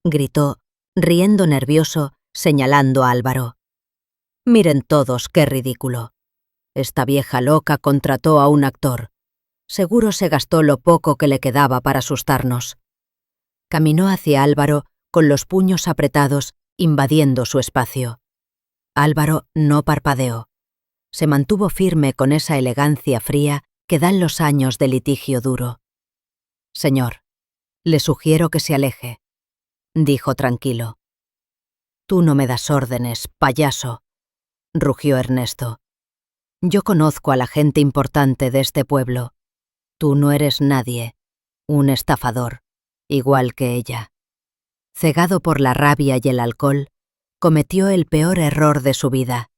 gritó, riendo nervioso, señalando a Álvaro. «Miren todos qué ridículo. Esta vieja loca contrató a un actor. Seguro se gastó lo poco que le quedaba para asustarnos». Caminó hacia Álvaro con los puños apretados, invadiendo su espacio. Álvaro no parpadeó. Se mantuvo firme con esa elegancia fría que dan los años de litigio duro. «Señor, le sugiero que se aleje», dijo tranquilo. «Tú no me das órdenes, payaso», rugió Ernesto. «Yo conozco a la gente importante de este pueblo. Tú no eres nadie, un estafador, igual que ella». Cegado por la rabia y el alcohol, cometió el peor error de su vida.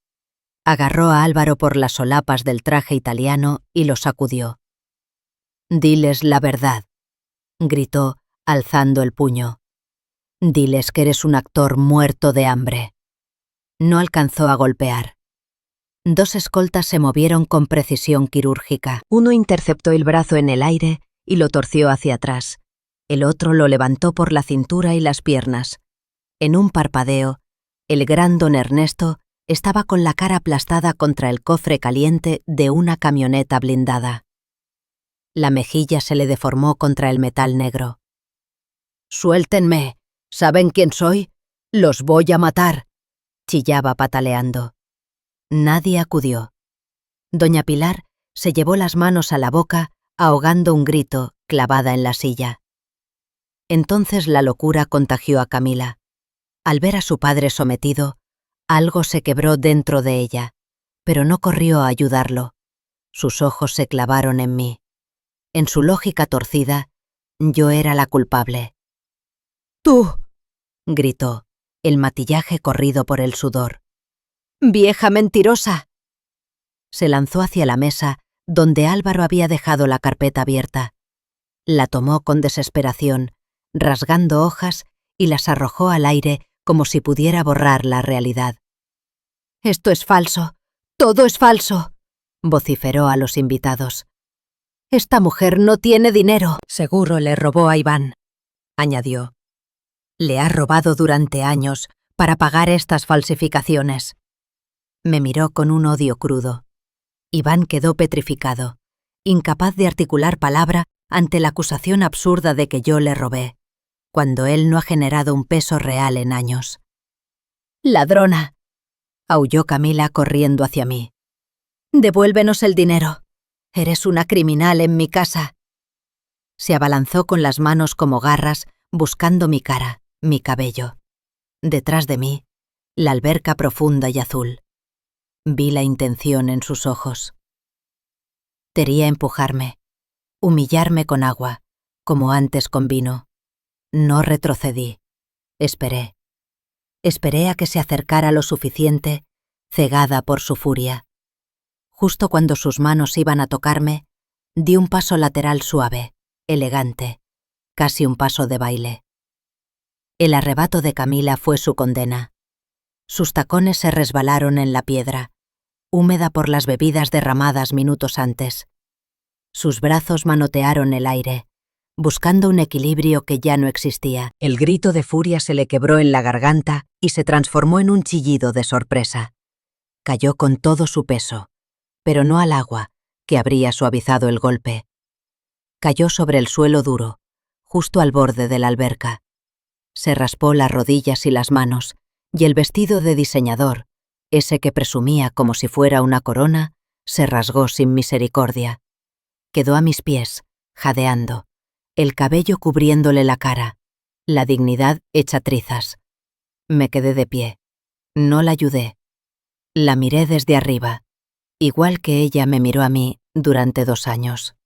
Agarró a Álvaro por las solapas del traje italiano y lo sacudió. «Diles la verdad», gritó, alzando el puño. «Diles que eres un actor muerto de hambre». No alcanzó a golpear. Dos escoltas se movieron con precisión quirúrgica. Uno interceptó el brazo en el aire y lo torció hacia atrás. El otro lo levantó por la cintura y las piernas. En un parpadeo, el gran don Ernesto estaba con la cara aplastada contra el cofre caliente de una camioneta blindada. La mejilla se le deformó contra el metal negro. «¡Suéltenme! ¿Saben quién soy? ¡Los voy a matar!», chillaba pataleando. Nadie acudió. Doña Pilar se llevó las manos a la boca, ahogando un grito, clavada en la silla. Entonces la locura contagió a Camila. Al ver a su padre sometido, algo se quebró dentro de ella, pero no corrió a ayudarlo. Sus ojos se clavaron en mí. En su lógica torcida, yo era la culpable. «¡Tú!», gritó, el maquillaje corrido por el sudor. «¡Vieja mentirosa!». Se lanzó hacia la mesa, donde Álvaro había dejado la carpeta abierta. La tomó con desesperación, rasgando hojas, y las arrojó al aire como si pudiera borrar la realidad. «Esto es falso, todo es falso», vociferó a los invitados. «Esta mujer no tiene dinero». «Seguro le robó a Iván», añadió. «Le ha robado durante años para pagar estas falsificaciones». Me miró con un odio crudo. Iván quedó petrificado, incapaz de articular palabra ante la acusación absurda de que yo le robé, cuando él no ha generado un peso real en años. «¡Ladrona!», aulló Camila corriendo hacia mí. «Devuélvenos el dinero. Eres una criminal en mi casa». Se abalanzó con las manos como garras, buscando mi cara, mi cabello. Detrás de mí, la alberca profunda y azul. Vi la intención en sus ojos. Quería empujarme, humillarme con agua, como antes con vino. No retrocedí. Esperé. Esperé a que se acercara lo suficiente, cegada por su furia. Justo cuando sus manos iban a tocarme, di un paso lateral suave, elegante, casi un paso de baile. El arrebato de Camila fue su condena. Sus tacones se resbalaron en la piedra, húmeda por las bebidas derramadas minutos antes. Sus brazos manotearon el aire, buscando un equilibrio que ya no existía. El grito de furia se le quebró en la garganta y se transformó en un chillido de sorpresa. Cayó con todo su peso, pero no al agua, que habría suavizado el golpe. Cayó sobre el suelo duro, justo al borde de la alberca. Se raspó las rodillas y las manos, y el vestido de diseñador, ese que presumía como si fuera una corona, se rasgó sin misericordia. Quedó a mis pies, jadeando, el cabello cubriéndole la cara, la dignidad hecha trizas. Me quedé de pie. No la ayudé. La miré desde arriba, igual que ella me miró a mí durante 2 años.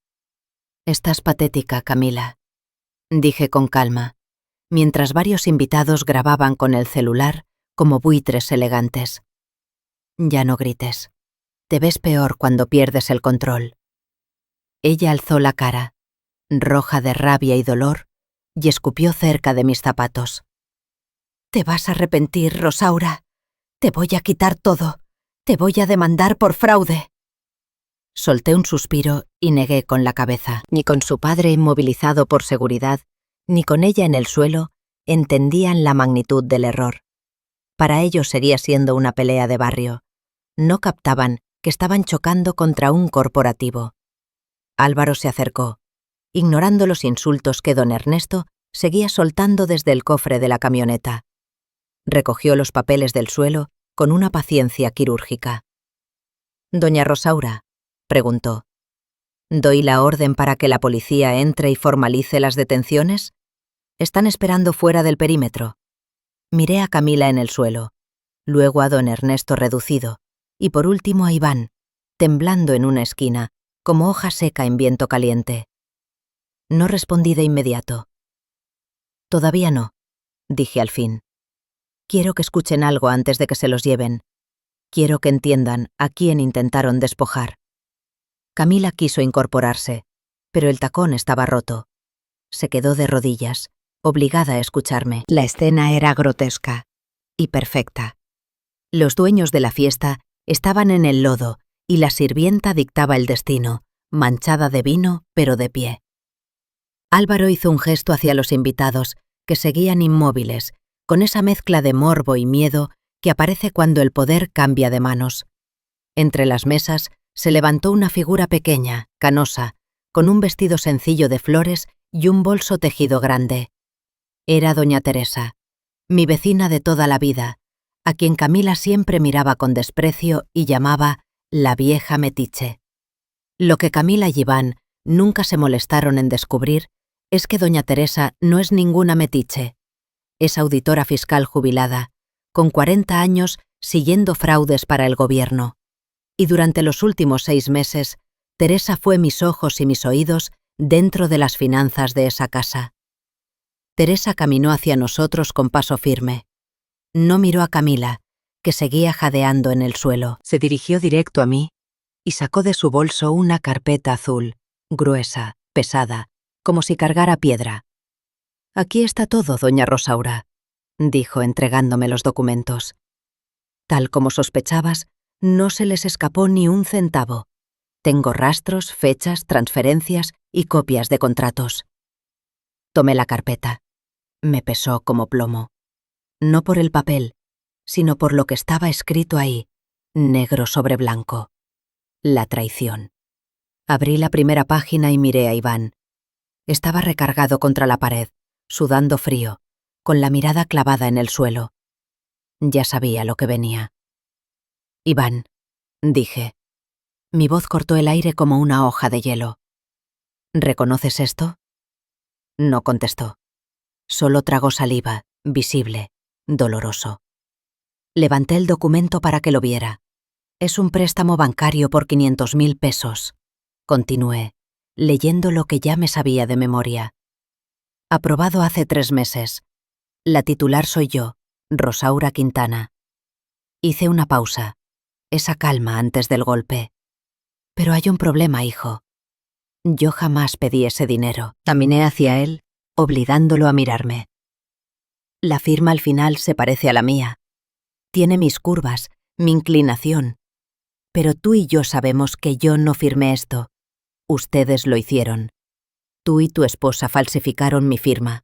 «Estás patética, Camila», dije con calma, mientras varios invitados grababan con el celular como buitres elegantes. «Ya no grites. Te ves peor cuando pierdes el control». Ella alzó la cara, roja de rabia y dolor, y escupió cerca de mis zapatos. «Te vas a arrepentir, Rosaura. Te voy a quitar todo. Te voy a demandar por fraude». Solté un suspiro y negué con la cabeza. Ni con su padre inmovilizado por seguridad, ni con ella en el suelo, entendían la magnitud del error. Para ellos seguía siendo una pelea de barrio. No captaban que estaban chocando contra un corporativo. Álvaro se acercó, ignorando los insultos que don Ernesto seguía soltando desde el cofre de la camioneta. Recogió los papeles del suelo con una paciencia quirúrgica. «Doña Rosaura», preguntó, «¿doy la orden para que la policía entre y formalice las detenciones? Están esperando fuera del perímetro». Miré a Camila en el suelo, luego a don Ernesto reducido, y por último a Iván, temblando en una esquina, como hoja seca en viento caliente. No respondí de inmediato. «Todavía no», dije al fin. «Quiero que escuchen algo antes de que se los lleven. Quiero que entiendan a quién intentaron despojar». Camila quiso incorporarse, pero el tacón estaba roto. Se quedó de rodillas, obligada a escucharme. La escena era grotesca y perfecta. Los dueños de la fiesta estaban en el lodo y la sirvienta dictaba el destino, manchada de vino, pero de pie. Álvaro hizo un gesto hacia los invitados, que seguían inmóviles, con esa mezcla de morbo y miedo que aparece cuando el poder cambia de manos. Entre las mesas se levantó una figura pequeña, canosa, con un vestido sencillo de flores y un bolso tejido grande. Era doña Teresa, mi vecina de toda la vida, a quien Camila siempre miraba con desprecio y llamaba la vieja metiche. Lo que Camila y Iván nunca se molestaron en descubrir es que doña Teresa no es ninguna metiche. Es auditora fiscal jubilada, con 40 años siguiendo fraudes para el gobierno. Y durante los últimos 6 meses, Teresa fue mis ojos y mis oídos dentro de las finanzas de esa casa. Teresa caminó hacia nosotros con paso firme. No miró a Camila, que seguía jadeando en el suelo. Se dirigió directo a mí y sacó de su bolso una carpeta azul, gruesa, pesada, como si cargara piedra. «Aquí está todo, doña Rosaura», dijo entregándome los documentos. «Tal como sospechabas, no se les escapó ni un centavo. Tengo rastros, fechas, transferencias y copias de contratos». Tomé la carpeta. Me pesó como plomo. No por el papel, sino por lo que estaba escrito ahí, negro sobre blanco. La traición. Abrí la primera página y miré a Iván. Estaba recargado contra la pared, sudando frío, con la mirada clavada en el suelo. Ya sabía lo que venía. «Iván», dije. Mi voz cortó el aire como una hoja de hielo. «¿Reconoces esto?» No contestó. Solo tragó saliva, visible, doloroso. Levanté el documento para que lo viera. «Es un préstamo bancario por 500.000 pesos», continué, leyendo lo que ya me sabía de memoria. «Aprobado hace 3 meses. La titular soy yo, Rosaura Quintana». Hice una pausa, esa calma antes del golpe. Pero hay un problema, hijo. Yo jamás pedí ese dinero. Caminé hacia él, obligándolo a mirarme. La firma al final se parece a la mía. Tiene mis curvas, mi inclinación. Pero tú y yo sabemos que yo no firmé esto. Ustedes lo hicieron. Tú y tu esposa falsificaron mi firma.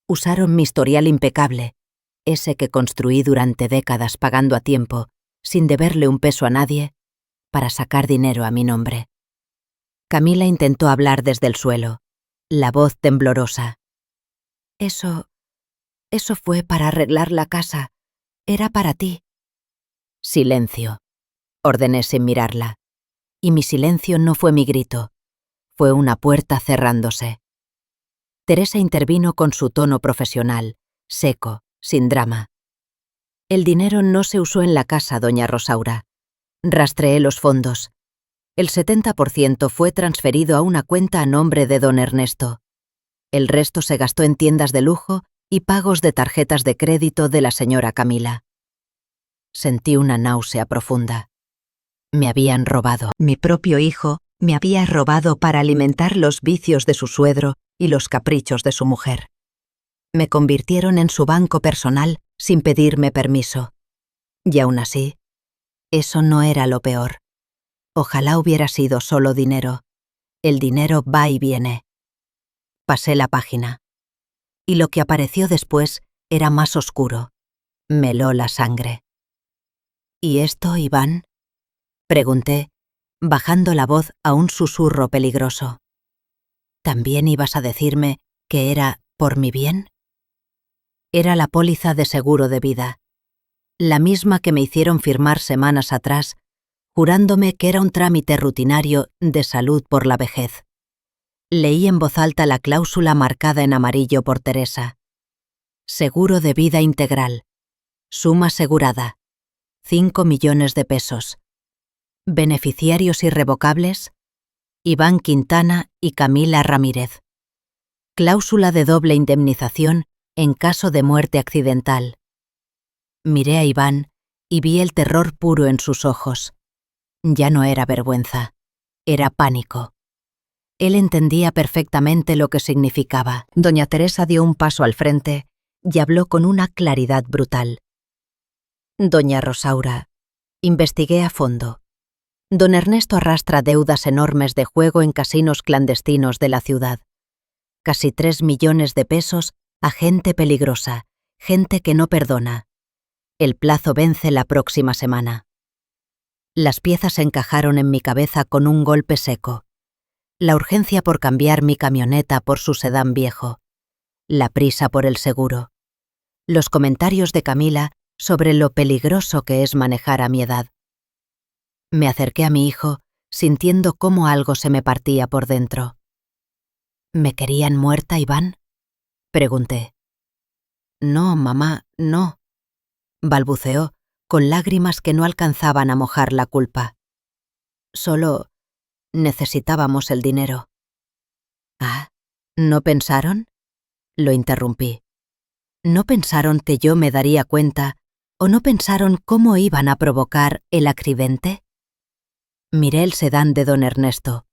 Usaron mi historial impecable, ese que construí durante décadas pagando a tiempo, sin deberle un peso a nadie, para sacar dinero a mi nombre. Camila intentó hablar desde el suelo, la voz temblorosa. Eso fue para arreglar la casa. Era para ti. Silencio, ordené sin mirarla. Y mi silencio no fue mi grito. Fue una puerta cerrándose. Teresa intervino con su tono profesional, seco, sin drama. El dinero no se usó en la casa, doña Rosaura. Rastreé los fondos. El 70% fue transferido a una cuenta a nombre de don Ernesto. El resto se gastó en tiendas de lujo y pagos de tarjetas de crédito de la señora Camila. Sentí una náusea profunda. Me habían robado. Mi propio hijo me había robado para alimentar los vicios de su suegro y los caprichos de su mujer. Me convirtieron en su banco personal sin pedirme permiso. Y aún así, eso no era lo peor. Ojalá hubiera sido solo dinero. El dinero va y viene. Pasé la página. Y lo que apareció después era más oscuro. Me heló la sangre. ¿Y esto, Iván? Pregunté, bajando la voz a un susurro peligroso. ¿También ibas a decirme que era por mi bien? Era la póliza de seguro de vida, la misma que me hicieron firmar semanas atrás, jurándome que era un trámite rutinario de salud por la vejez. Leí en voz alta la cláusula marcada en amarillo por Teresa. Seguro de vida integral. Suma asegurada. 5 millones de pesos. Beneficiarios irrevocables: Iván Quintana y Camila Ramírez. Cláusula de doble indemnización en caso de muerte accidental. Miré a Iván y vi el terror puro en sus ojos. Ya no era vergüenza, era pánico. Él entendía perfectamente lo que significaba. Doña Teresa dio un paso al frente y habló con una claridad brutal. Doña Rosaura, investigué a fondo. Don Ernesto arrastra deudas enormes de juego en casinos clandestinos de la ciudad. Casi 3 millones de pesos a gente peligrosa, gente que no perdona. El plazo vence la próxima semana. Las piezas encajaron en mi cabeza con un golpe seco. La urgencia por cambiar mi camioneta por su sedán viejo. La prisa por el seguro. Los comentarios de Camila sobre lo peligroso que es manejar a mi edad. Me acerqué a mi hijo, sintiendo cómo algo se me partía por dentro. ¿Me querían muerta, Iván?, pregunté. No, mamá, no, balbuceó, con lágrimas que no alcanzaban a mojar la culpa. Solo necesitábamos el dinero. Ah, ¿no pensaron? Lo interrumpí. ¿No pensaron que yo me daría cuenta o no pensaron cómo iban a provocar el accidente? Miré el sedán de don Ernesto,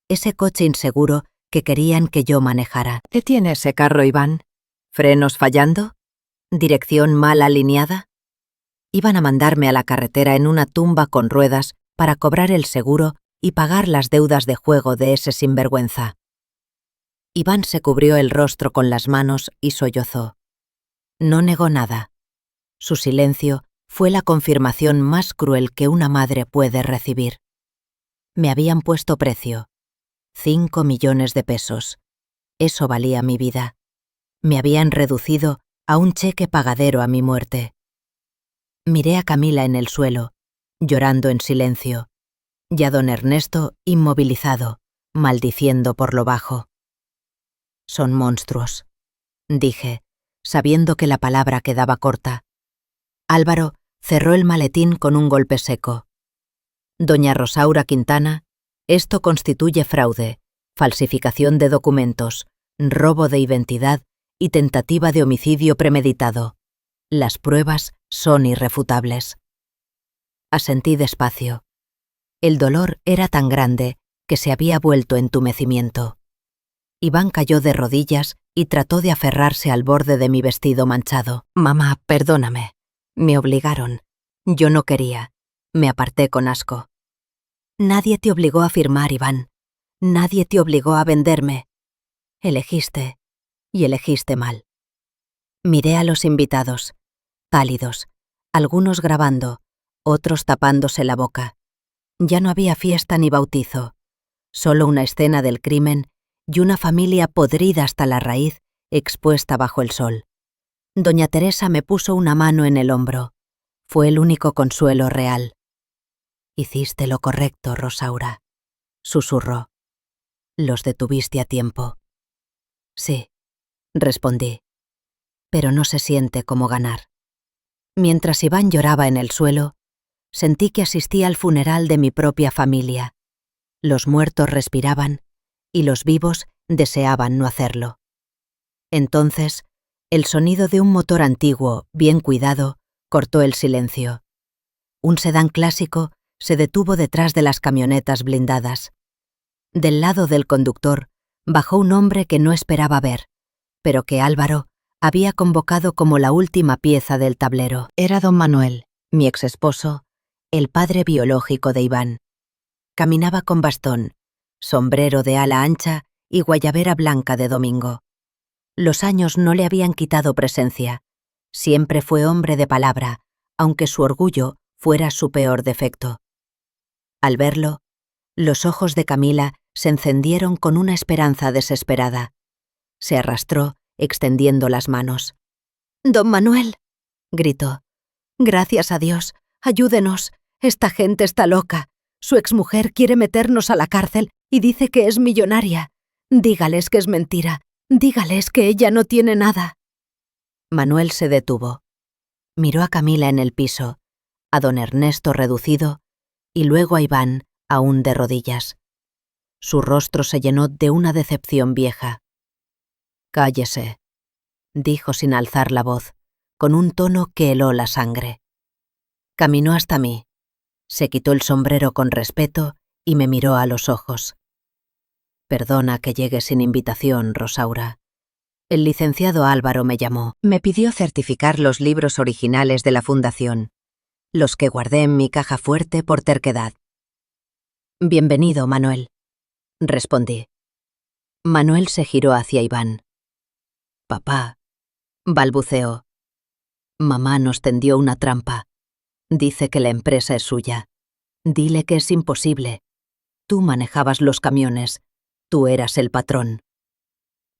ese coche inseguro que querían que yo manejara. ¿Qué tiene ese carro, Iván? ¿Frenos fallando? ¿Dirección mal alineada? Iban a mandarme a la carretera en una tumba con ruedas para cobrar el seguro y pagar las deudas de juego de ese sinvergüenza. Iván se cubrió el rostro con las manos y sollozó. No negó nada. Su silencio fue la confirmación más cruel que una madre puede recibir. Me habían puesto precio. 5 millones de pesos. Eso valía mi vida. Me habían reducido a un cheque pagadero a mi muerte. Miré a Camila en el suelo, llorando en silencio, y a don Ernesto inmovilizado, maldiciendo por lo bajo. Son monstruos, dije, sabiendo que la palabra quedaba corta. Álvaro cerró el maletín con un golpe seco. Doña Rosaura Quintana, esto constituye fraude, falsificación de documentos, robo de identidad y tentativa de homicidio premeditado. Las pruebas son irrefutables. Asentí despacio. El dolor era tan grande que se había vuelto entumecimiento. Iván cayó de rodillas y trató de aferrarse al borde de mi vestido manchado. Mamá, perdóname. Me obligaron. Yo no quería. Me aparté con asco. Nadie te obligó a firmar, Iván. Nadie te obligó a venderme. Elegiste, y elegiste mal. Miré a los invitados, pálidos, algunos grabando, otros tapándose la boca. Ya no había fiesta ni bautizo, solo una escena del crimen y una familia podrida hasta la raíz, expuesta bajo el sol. Doña Teresa me puso una mano en el hombro. Fue el único consuelo real. Hiciste lo correcto, Rosaura, susurró. Los detuviste a tiempo. Sí, respondí, pero no se siente como ganar. Mientras Iván lloraba en el suelo, sentí que asistía al funeral de mi propia familia. Los muertos respiraban y los vivos deseaban no hacerlo. Entonces, el sonido de un motor antiguo, bien cuidado, cortó el silencio. Un sedán clásico se detuvo detrás de las camionetas blindadas. Del lado del conductor bajó un hombre que no esperaba ver, pero que Álvaro había convocado como la última pieza del tablero. Era don Manuel, mi exesposo, el padre biológico de Iván. Caminaba con bastón, sombrero de ala ancha y guayabera blanca de domingo. Los años no le habían quitado presencia. Siempre fue hombre de palabra, aunque su orgullo fuera su peor defecto. Al verlo, los ojos de Camila se encendieron con una esperanza desesperada. Se arrastró, extendiendo las manos. «Don Manuel», gritó. «Gracias a Dios, ayúdenos. Esta gente está loca. Su exmujer quiere meternos a la cárcel y dice que es millonaria. Dígales que es mentira. Dígales que ella no tiene nada». Manuel se detuvo. Miró a Camila en el piso, a don Ernesto reducido y luego a Iván, aún de rodillas. Su rostro se llenó de una decepción vieja. «Cállese», dijo sin alzar la voz, con un tono que heló la sangre. Caminó hasta mí, se quitó el sombrero con respeto y me miró a los ojos. «Perdona que llegue sin invitación, Rosaura. El licenciado Álvaro me llamó. Me pidió certificar los libros originales de la fundación, los que guardé en mi caja fuerte por terquedad». «Bienvenido, Manuel», respondí. Manuel se giró hacia Iván. «Papá», balbuceó. «Mamá nos tendió una trampa. Dice que la empresa es suya. Dile que es imposible. Tú manejabas los camiones. Tú eras el patrón».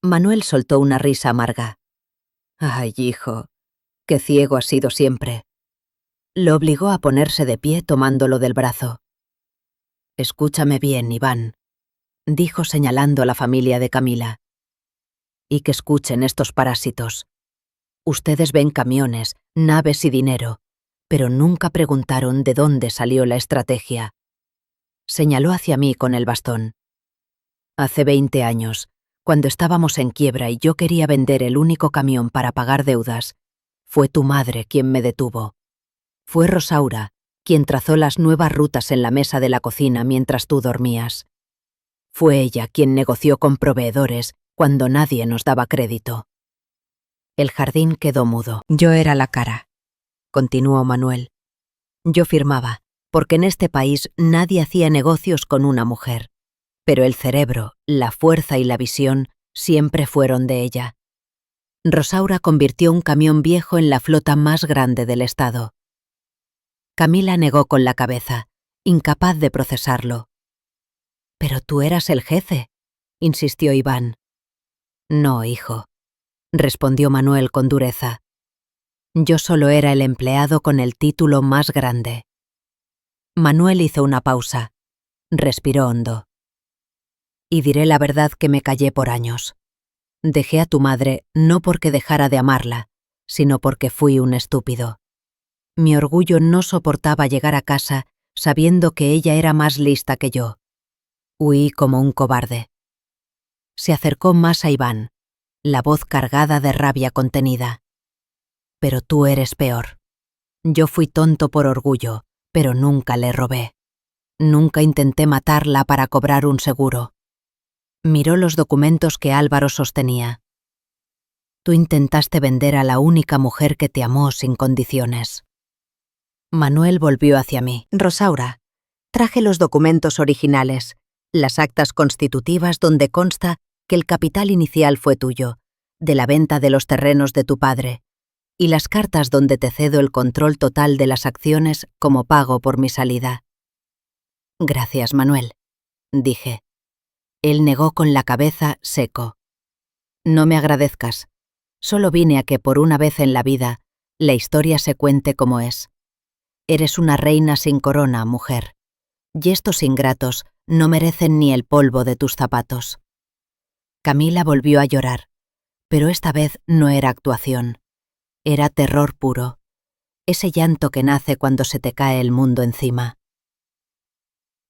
Manuel soltó una risa amarga. «Ay, hijo, qué ciego has sido siempre». Lo obligó a ponerse de pie tomándolo del brazo. «Escúchame bien, Iván», dijo señalando a la familia de Camila. «Y que escuchen estos parásitos. Ustedes ven camiones, naves y dinero, pero nunca preguntaron de dónde salió la estrategia». Señaló hacia mí con el bastón. «Hace 20 años, cuando estábamos en quiebra y yo quería vender el único camión para pagar deudas, fue tu madre quien me detuvo. Fue Rosaura quien trazó las nuevas rutas en la mesa de la cocina mientras tú dormías. Fue ella quien negoció con proveedores cuando nadie nos daba crédito». El jardín quedó mudo. «Yo era la cara», continuó Manuel. «Yo firmaba, porque en este país nadie hacía negocios con una mujer. Pero el cerebro, la fuerza y la visión siempre fueron de ella. Rosaura convirtió un camión viejo en la flota más grande del estado». Camila negó con la cabeza, incapaz de procesarlo. «Pero tú eras el jefe», insistió Iván. «No, hijo», respondió Manuel con dureza. «Yo solo era el empleado con el título más grande». Manuel hizo una pausa. Respiró hondo. «Y diré la verdad que me callé por años. Dejé a tu madre no porque dejara de amarla, sino porque fui un estúpido. Mi orgullo no soportaba llegar a casa sabiendo que ella era más lista que yo. Huí como un cobarde». Se acercó más a Iván, la voz cargada de rabia contenida. «Pero tú eres peor. Yo fui tonto por orgullo, pero nunca le robé. Nunca intenté matarla para cobrar un seguro. Miró los documentos que Álvaro sostenía. Tú intentaste vender a la única mujer que te amó sin condiciones. Manuel volvió hacia mí. Rosaura, traje los documentos originales, las actas constitutivas donde consta que el capital inicial fue tuyo, de la venta de los terrenos de tu padre, y las cartas donde te cedo el control total de las acciones como pago por mi salida. Gracias, Manuel, dije. Él negó con la cabeza seco. No me agradezcas. Solo vine a que por una vez en la vida la historia se cuente como es. Eres una reina sin corona, mujer, y estos ingratos no merecen ni el polvo de tus zapatos. Camila volvió a llorar, pero esta vez no era actuación. Era terror puro, ese llanto que nace cuando se te cae el mundo encima.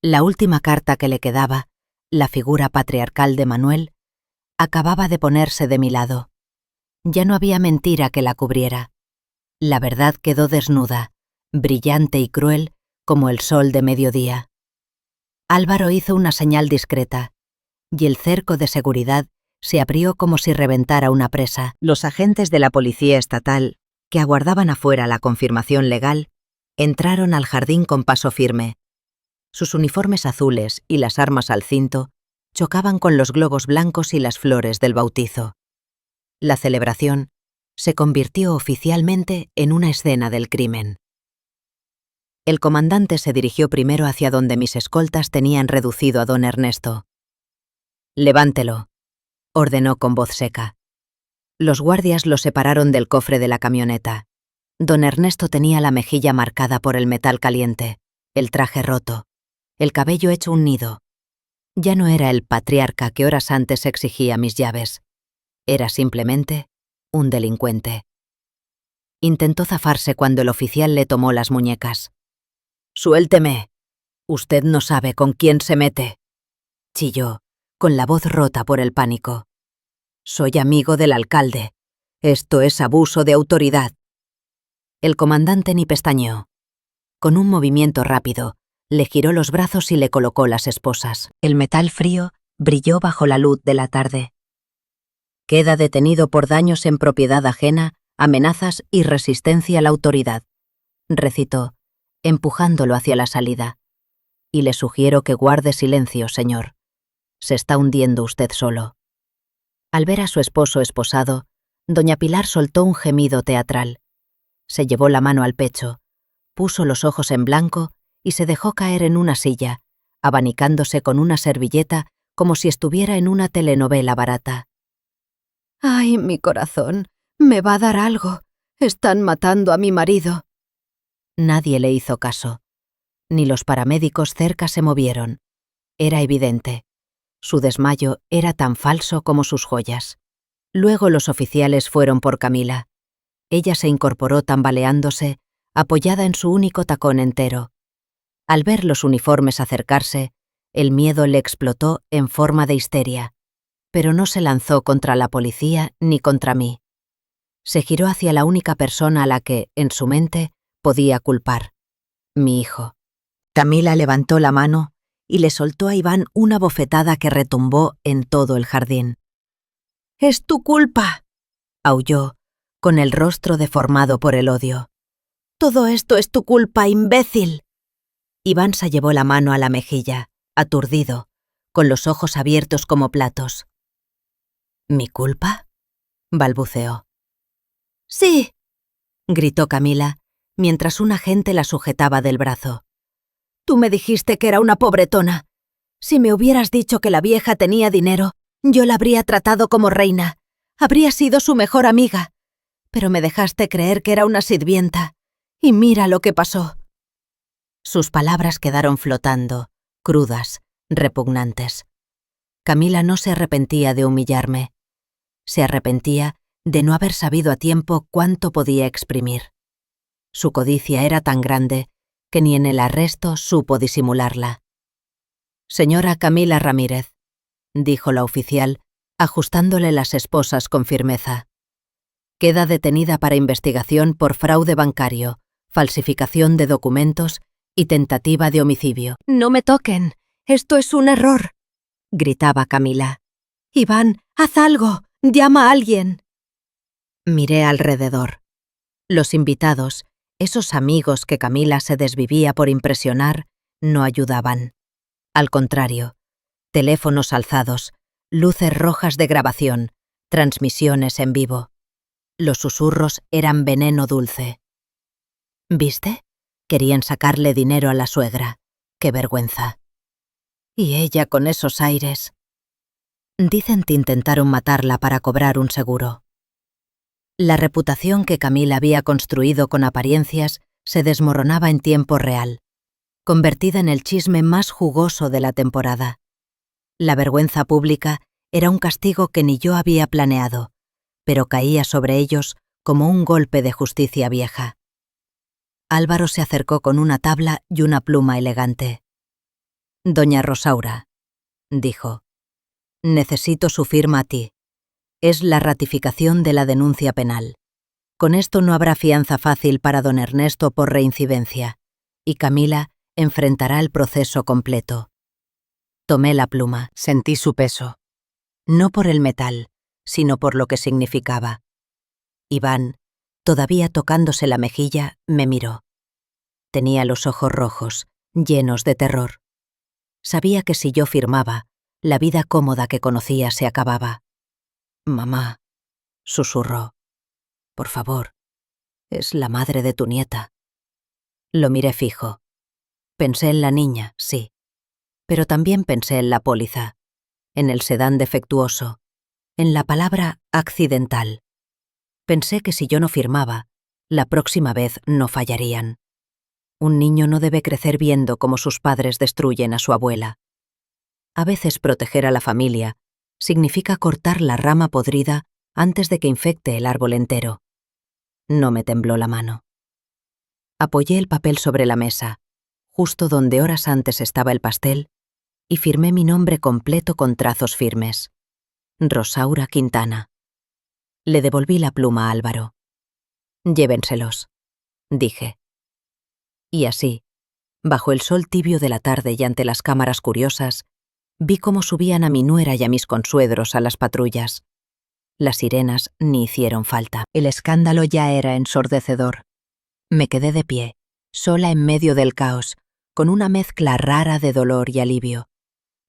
La última carta que le quedaba, la figura patriarcal de Manuel, acababa de ponerse de mi lado. Ya no había mentira que la cubriera. La verdad quedó desnuda, brillante y cruel como el sol de mediodía. Álvaro hizo una señal discreta, y el cerco de seguridad se abrió como si reventara una presa. Los agentes de la policía estatal, que aguardaban afuera la confirmación legal, entraron al jardín con paso firme. Sus uniformes azules y las armas al cinto chocaban con los globos blancos y las flores del bautizo. La celebración se convirtió oficialmente en una escena del crimen. El comandante se dirigió primero hacia donde mis escoltas tenían reducido a don Ernesto. «Levántelo», ordenó con voz seca. Los guardias lo separaron del cofre de la camioneta. Don Ernesto tenía la mejilla marcada por el metal caliente, el traje roto, el cabello hecho un nido. Ya no era el patriarca que horas antes exigía mis llaves. Era simplemente un delincuente. Intentó zafarse cuando el oficial le tomó las muñecas. «Suélteme. Usted no sabe con quién se mete», chilló, con la voz rota por el pánico. «Soy amigo del alcalde. Esto es abuso de autoridad». El comandante ni pestañeó. Con un movimiento rápido, le giró los brazos y le colocó las esposas. El metal frío brilló bajo la luz de la tarde. «Queda detenido por daños en propiedad ajena, amenazas y resistencia a la autoridad», recitó, empujándolo hacia la salida. «Y le sugiero que guarde silencio, señor. Se está hundiendo usted solo». Al ver a su esposo esposado, doña Pilar soltó un gemido teatral. Se llevó la mano al pecho, puso los ojos en blanco y se dejó caer en una silla, abanicándose con una servilleta como si estuviera en una telenovela barata. «Ay, mi corazón, me va a dar algo. Están matando a mi marido». Nadie le hizo caso. Ni los paramédicos cerca se movieron. Era evidente. Su desmayo era tan falso como sus joyas. Luego los oficiales fueron por Camila. Ella se incorporó tambaleándose, apoyada en su único tacón entero. Al ver los uniformes acercarse, el miedo le explotó en forma de histeria, pero no se lanzó contra la policía ni contra mí. Se giró hacia la única persona a la que, en su mente, podía culpar: mi hijo. Camila levantó la mano y le soltó a Iván una bofetada que retumbó en todo el jardín. «¡Es tu culpa!», aulló, con el rostro deformado por el odio. «Todo esto es tu culpa, imbécil». Iván se llevó la mano a la mejilla, aturdido, con los ojos abiertos como platos. «¿Mi culpa?», balbuceó. «Sí», gritó Camila, mientras un agente la sujetaba del brazo. «Tú me dijiste que era una pobretona. Si me hubieras dicho que la vieja tenía dinero, yo la habría tratado como reina. Habría sido su mejor amiga. Pero me dejaste creer que era una sirvienta. Y mira lo que pasó». Sus palabras quedaron flotando, crudas, repugnantes. Camila no se arrepentía de humillarme. Se arrepentía de no haber sabido a tiempo cuánto podía exprimir. Su codicia era tan grande que ni en el arresto supo disimularla. «Señora Camila Ramírez», dijo la oficial, ajustándole las esposas con firmeza. «Queda detenida para investigación por fraude bancario, falsificación de documentos y tentativa de homicidio. «No me toquen. Esto es un error», gritaba Camila. «Iván, haz algo. Llama a alguien». Miré alrededor. Los invitados, esos amigos que Camila se desvivía por impresionar, no ayudaban. Al contrario, teléfonos alzados, luces rojas de grabación, transmisiones en vivo. Los susurros eran veneno dulce. ¿Viste? Querían sacarle dinero a la suegra. ¡Qué vergüenza! Y ella con esos aires. Dicen que intentaron matarla para cobrar un seguro. La reputación que Camila había construido con apariencias se desmoronaba en tiempo real, convertida en el chisme más jugoso de la temporada. La vergüenza pública era un castigo que ni yo había planeado, pero caía sobre ellos como un golpe de justicia vieja. Álvaro se acercó con una tabla y una pluma elegante. «Doña Rosaura», dijo, «necesito su firma a ti. Es la ratificación de la denuncia penal. Con esto no habrá fianza fácil para don Ernesto por reincidencia, y Camila enfrentará el proceso completo». Tomé la pluma, sentí su peso. No por el metal, sino por lo que significaba. Iván, todavía tocándose la mejilla, me miró. Tenía los ojos rojos, llenos de terror. Sabía que si yo firmaba, la vida cómoda que conocía se acababa. «Mamá», susurró, «por favor, es la madre de tu nieta». Lo miré fijo. Pensé en la niña, sí, pero también pensé en la póliza, en el sedán defectuoso, en la palabra accidental. Pensé que si yo no firmaba, la próxima vez no fallarían. Un niño no debe crecer viendo cómo sus padres destruyen a su abuela. A veces proteger a la familia significa cortar la rama podrida antes de que infecte el árbol entero. No me tembló la mano. Apoyé el papel sobre la mesa, justo donde horas antes estaba el pastel, y firmé mi nombre completo con trazos firmes. Rosaura Quintana. Le devolví la pluma a Álvaro. «Llévenselos», dije. Y así, bajo el sol tibio de la tarde y ante las cámaras curiosas, vi cómo subían a mi nuera y a mis consuegros a las patrullas. Las sirenas ni hicieron falta. El escándalo ya era ensordecedor. Me quedé de pie, sola en medio del caos, con una mezcla rara de dolor y alivio.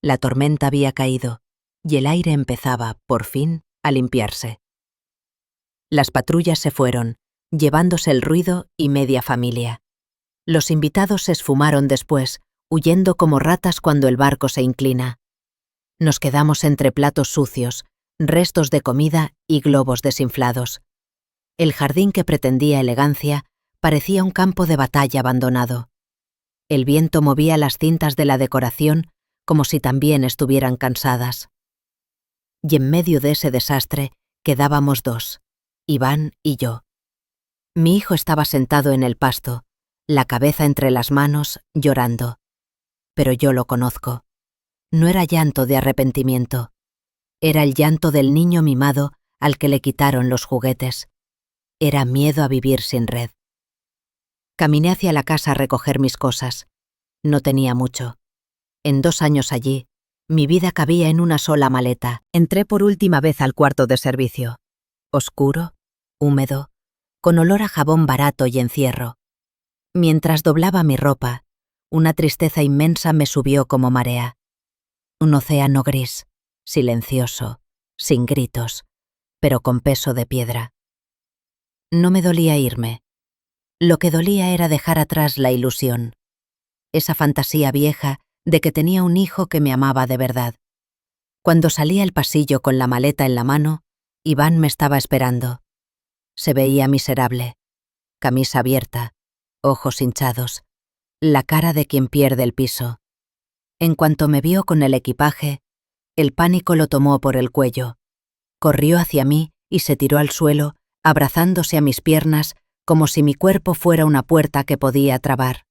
La tormenta había caído, y el aire empezaba, por fin, a limpiarse. Las patrullas se fueron, llevándose el ruido y media familia. Los invitados se esfumaron después, huyendo como ratas cuando el barco se inclina. Nos quedamos entre platos sucios, restos de comida y globos desinflados. El jardín que pretendía elegancia parecía un campo de batalla abandonado. El viento movía las cintas de la decoración como si también estuvieran cansadas. Y en medio de ese desastre quedábamos dos, Iván y yo. Mi hijo estaba sentado en el pasto, la cabeza entre las manos, llorando. Pero yo lo conozco. No era llanto de arrepentimiento. Era el llanto del niño mimado al que le quitaron los juguetes. Era miedo a vivir sin red. Caminé hacia la casa a recoger mis cosas. No tenía mucho. En 2 años allí, mi vida cabía en una sola maleta. Entré por última vez al cuarto de servicio. Oscuro, húmedo, con olor a jabón barato y encierro. Mientras doblaba mi ropa, una tristeza inmensa me subió como marea. Un océano gris, silencioso, sin gritos, pero con peso de piedra. No me dolía irme. Lo que dolía era dejar atrás la ilusión, esa fantasía vieja de que tenía un hijo que me amaba de verdad. Cuando salí al pasillo con la maleta en la mano, Iván me estaba esperando. Se veía miserable, camisa abierta, ojos hinchados, la cara de quien pierde el piso. En cuanto me vio con el equipaje, el pánico lo tomó por el cuello. Corrió hacia mí y se tiró al suelo, abrazándose a mis piernas como si mi cuerpo fuera una puerta que podía trabar.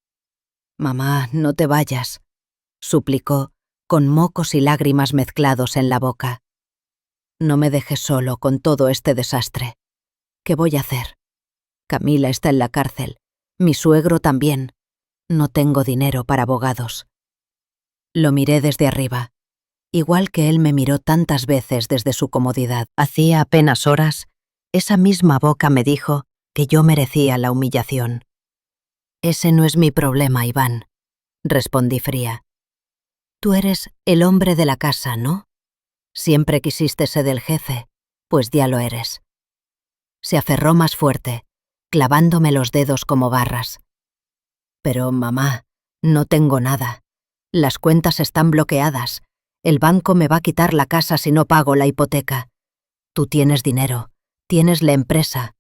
«Mamá, no te vayas», suplicó, con mocos y lágrimas mezclados en la boca. «No me dejes solo con todo este desastre. ¿Qué voy a hacer? Camila está en la cárcel. Mi suegro también. No tengo dinero para abogados. Lo miré desde arriba, igual que él me miró tantas veces desde su comodidad. Hacía apenas horas, esa misma boca me dijo que yo merecía la humillación. Ese no es mi problema, Iván, respondí fría. Tú eres el hombre de la casa, ¿no? Siempre quisiste ser el jefe, pues ya lo eres. Se aferró más fuerte, clavándome los dedos como barras. Pero, mamá, no tengo nada. Las cuentas están bloqueadas. El banco me va a quitar la casa si no pago la hipoteca. Tú tienes dinero, tienes la empresa.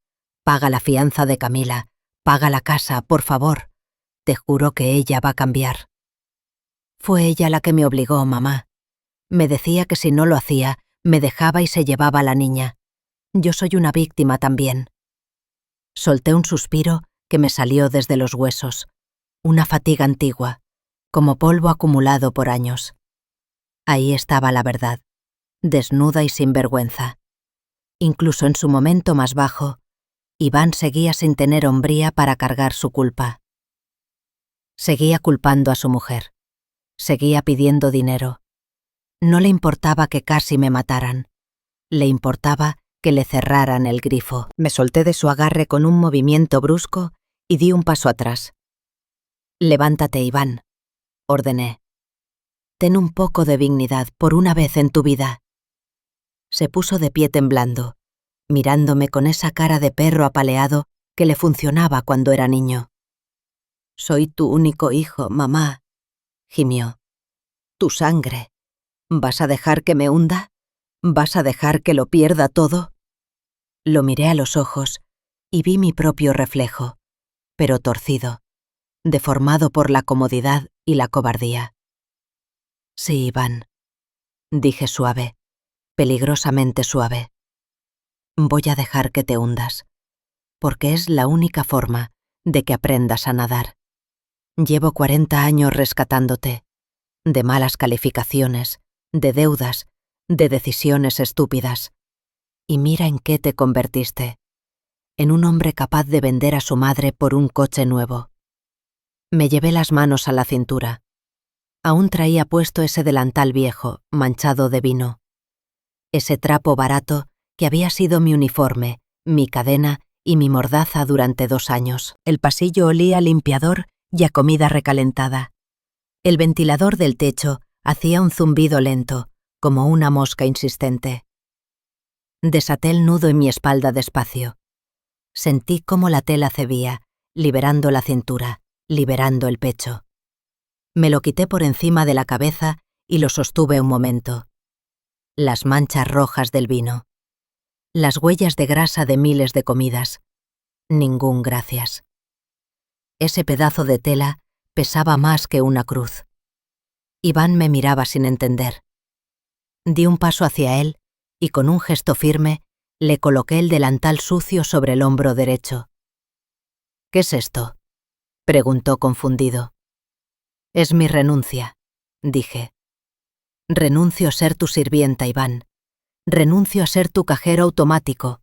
Paga la fianza de Camila, paga la casa, por favor. Te juro que ella va a cambiar. Fue ella la que me obligó, mamá. Me decía que si no lo hacía, me dejaba y se llevaba a la niña. Yo soy una víctima también. Solté un suspiro que me salió desde los huesos, una fatiga antigua, como polvo acumulado por años. Ahí estaba la verdad, desnuda y sin vergüenza. Incluso en su momento más bajo, Iván seguía sin tener hombría para cargar su culpa. Seguía culpando a su mujer. Seguía pidiendo dinero. No le importaba que casi me mataran. Le importaba que le cerraran el grifo. Me solté de su agarre con un movimiento brusco y di un paso atrás. Levántate, Iván, ordené. Ten un poco de dignidad por una vez en tu vida. Se puso de pie temblando, mirándome con esa cara de perro apaleado que le funcionaba cuando era niño. Soy tu único hijo, mamá, gimió. Tu sangre. ¿Vas a dejar que me hunda? ¿Vas a dejar que lo pierda todo? Lo miré a los ojos y vi mi propio reflejo, pero torcido, deformado por la comodidad y la cobardía. Sí, Iván, dije suave, peligrosamente suave. Voy a dejar que te hundas, porque es la única forma de que aprendas a nadar. Llevo 40 años rescatándote, de malas calificaciones, de deudas, de decisiones estúpidas. Y mira en qué te convertiste, en un hombre capaz de vender a su madre por un coche nuevo. Me llevé las manos a la cintura. Aún traía puesto ese delantal viejo, manchado de vino. Ese trapo barato que había sido mi uniforme, mi cadena y mi mordaza durante 2 años. El pasillo olía a limpiador y a comida recalentada. El ventilador del techo hacía un zumbido lento, como una mosca insistente. Desaté el nudo en mi espalda despacio. Sentí cómo la tela cedía, liberando la cintura, liberando el pecho. Me lo quité por encima de la cabeza y lo sostuve un momento. Las manchas rojas del vino. Las huellas de grasa de miles de comidas. Ningún gracias. Ese pedazo de tela pesaba más que una cruz. Iván me miraba sin entender. Di un paso hacia él y con un gesto firme le coloqué el delantal sucio sobre el hombro derecho. ¿Qué es esto?, preguntó confundido. Es mi renuncia, dije. Renuncio a ser tu sirvienta, Iván. Renuncio a ser tu cajero automático.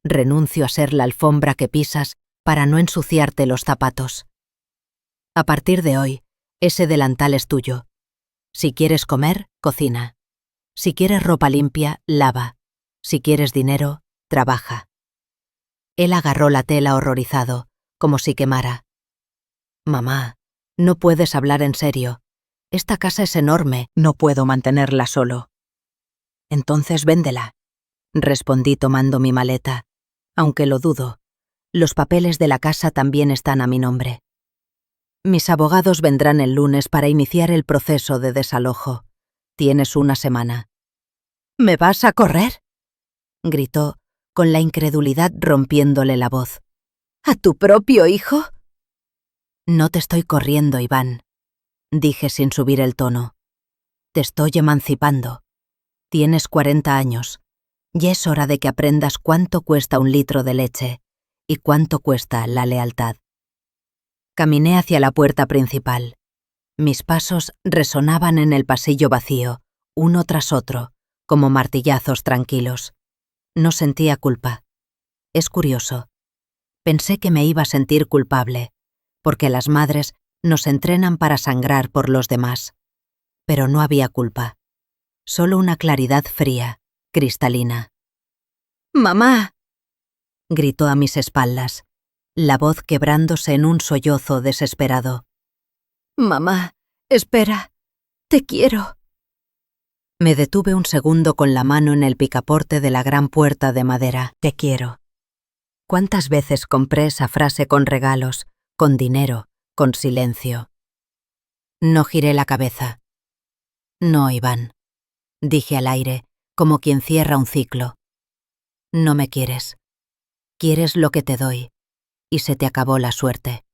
Renuncio a ser la alfombra que pisas para no ensuciarte los zapatos. A partir de hoy, ese delantal es tuyo. Si quieres comer, cocina. Si quieres ropa limpia, lava. Si quieres dinero, trabaja. Él agarró la tela horrorizado, como si quemara. Mamá, no puedes hablar en serio. Esta casa es enorme, no puedo mantenerla solo. Entonces véndela, respondí tomando mi maleta, aunque lo dudo. Los papeles de la casa también están a mi nombre. Mis abogados vendrán el lunes para iniciar el proceso de desalojo. Tienes 1 semana. ¿Me vas a correr?, gritó, con la incredulidad rompiéndole la voz. ¿A tu propio hijo? No te estoy corriendo, Iván, dije sin subir el tono. Te estoy emancipando. Tienes 40 años. Ya es hora de que aprendas cuánto cuesta 1 litro de leche y cuánto cuesta la lealtad. Caminé hacia la puerta principal. Mis pasos resonaban en el pasillo vacío, uno tras otro, como martillazos tranquilos. No sentía culpa. Es curioso. Pensé que me iba a sentir culpable, porque las madres Nos entrenan para sangrar por los demás. Pero no había culpa. Solo una claridad fría, cristalina. ¡Mamá!, gritó a mis espaldas, la voz quebrándose en un sollozo desesperado. «Mamá, espera, te quiero». Me detuve un segundo con la mano en el picaporte de la gran puerta de madera. «Te quiero». ¿Cuántas veces compré esa frase con regalos, con dinero, con silencio? No giré la cabeza. «No, Iván», dije al aire, como quien cierra un ciclo. «No me quieres. Quieres lo que te doy, y se te acabó la suerte».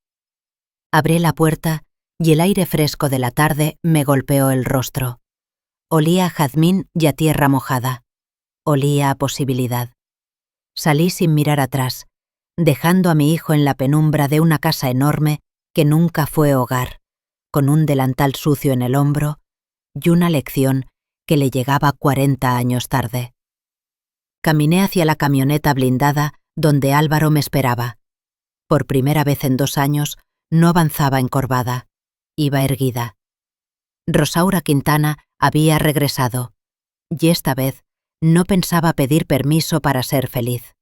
Abrí la puerta y el aire fresco de la tarde me golpeó el rostro. Olía a jazmín y a tierra mojada. Olía a posibilidad. Salí sin mirar atrás, dejando a mi hijo en la penumbra de una casa enorme que nunca fue hogar, con un delantal sucio en el hombro y una lección que le llegaba 40 años tarde. Caminé hacia la camioneta blindada donde Álvaro me esperaba. Por primera vez en 2 años, no avanzaba encorvada, iba erguida. Rosaura Quintana había regresado, y esta vez no pensaba pedir permiso para ser feliz.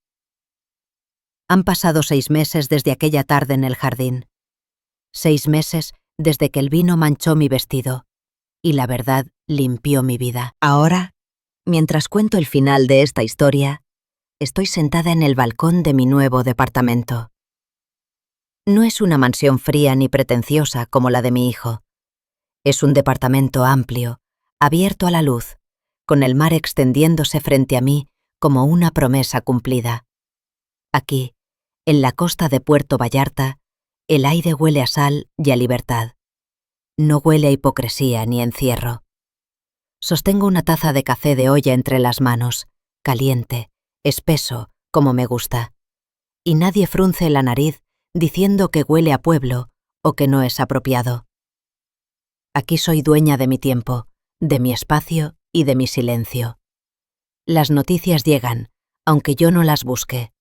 Han pasado 6 meses desde aquella tarde en el jardín. 6 meses desde que el vino manchó mi vestido, y la verdad limpió mi vida. Ahora, mientras cuento el final de esta historia, estoy sentada en el balcón de mi nuevo departamento. No es una mansión fría ni pretenciosa como la de mi hijo. Es un departamento amplio, abierto a la luz, con el mar extendiéndose frente a mí como una promesa cumplida. Aquí, en la costa de Puerto Vallarta, el aire huele a sal y a libertad. No huele a hipocresía ni encierro. Sostengo una taza de café de olla entre las manos, caliente, espeso, como me gusta. Y nadie frunce la nariz diciendo que huele a pueblo o que no es apropiado. Aquí soy dueña de mi tiempo, de mi espacio y de mi silencio. Las noticias llegan, aunque yo no las busque.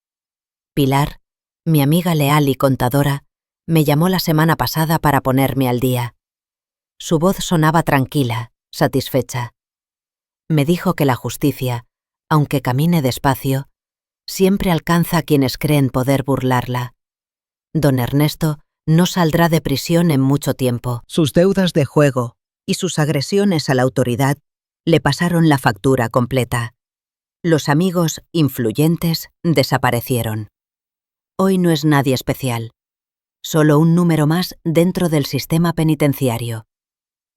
Pilar, mi amiga leal y contadora, me llamó la semana pasada para ponerme al día. Su voz sonaba tranquila, satisfecha. Me dijo que la justicia, aunque camine despacio, siempre alcanza a quienes creen poder burlarla. Don Ernesto no saldrá de prisión en mucho tiempo. Sus deudas de juego y sus agresiones a la autoridad le pasaron la factura completa. Los amigos influyentes desaparecieron. Hoy no es nadie especial, solo un número más dentro del sistema penitenciario.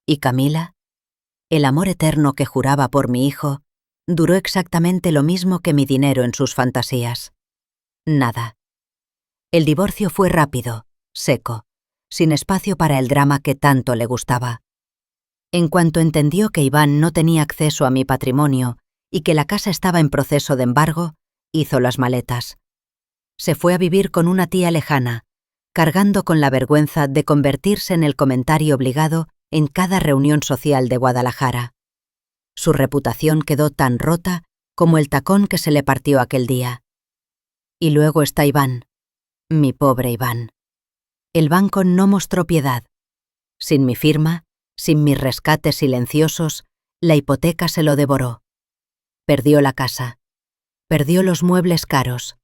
¿Y Camila? El amor eterno que juraba por mi hijo duró exactamente lo mismo que mi dinero en sus fantasías. Nada. El divorcio fue rápido, seco, sin espacio para el drama que tanto le gustaba. En cuanto entendió que Iván no tenía acceso a mi patrimonio y que la casa estaba en proceso de embargo, hizo las maletas. Se fue a vivir con una tía lejana, cargando con la vergüenza de convertirse en el comentario obligado en cada reunión social de Guadalajara. Su reputación quedó tan rota como el tacón que se le partió aquel día. Y luego está Iván, mi pobre Iván. El banco no mostró piedad. Sin mi firma, sin mis rescates silenciosos, la hipoteca se lo devoró. Perdió la casa, perdió los muebles caros,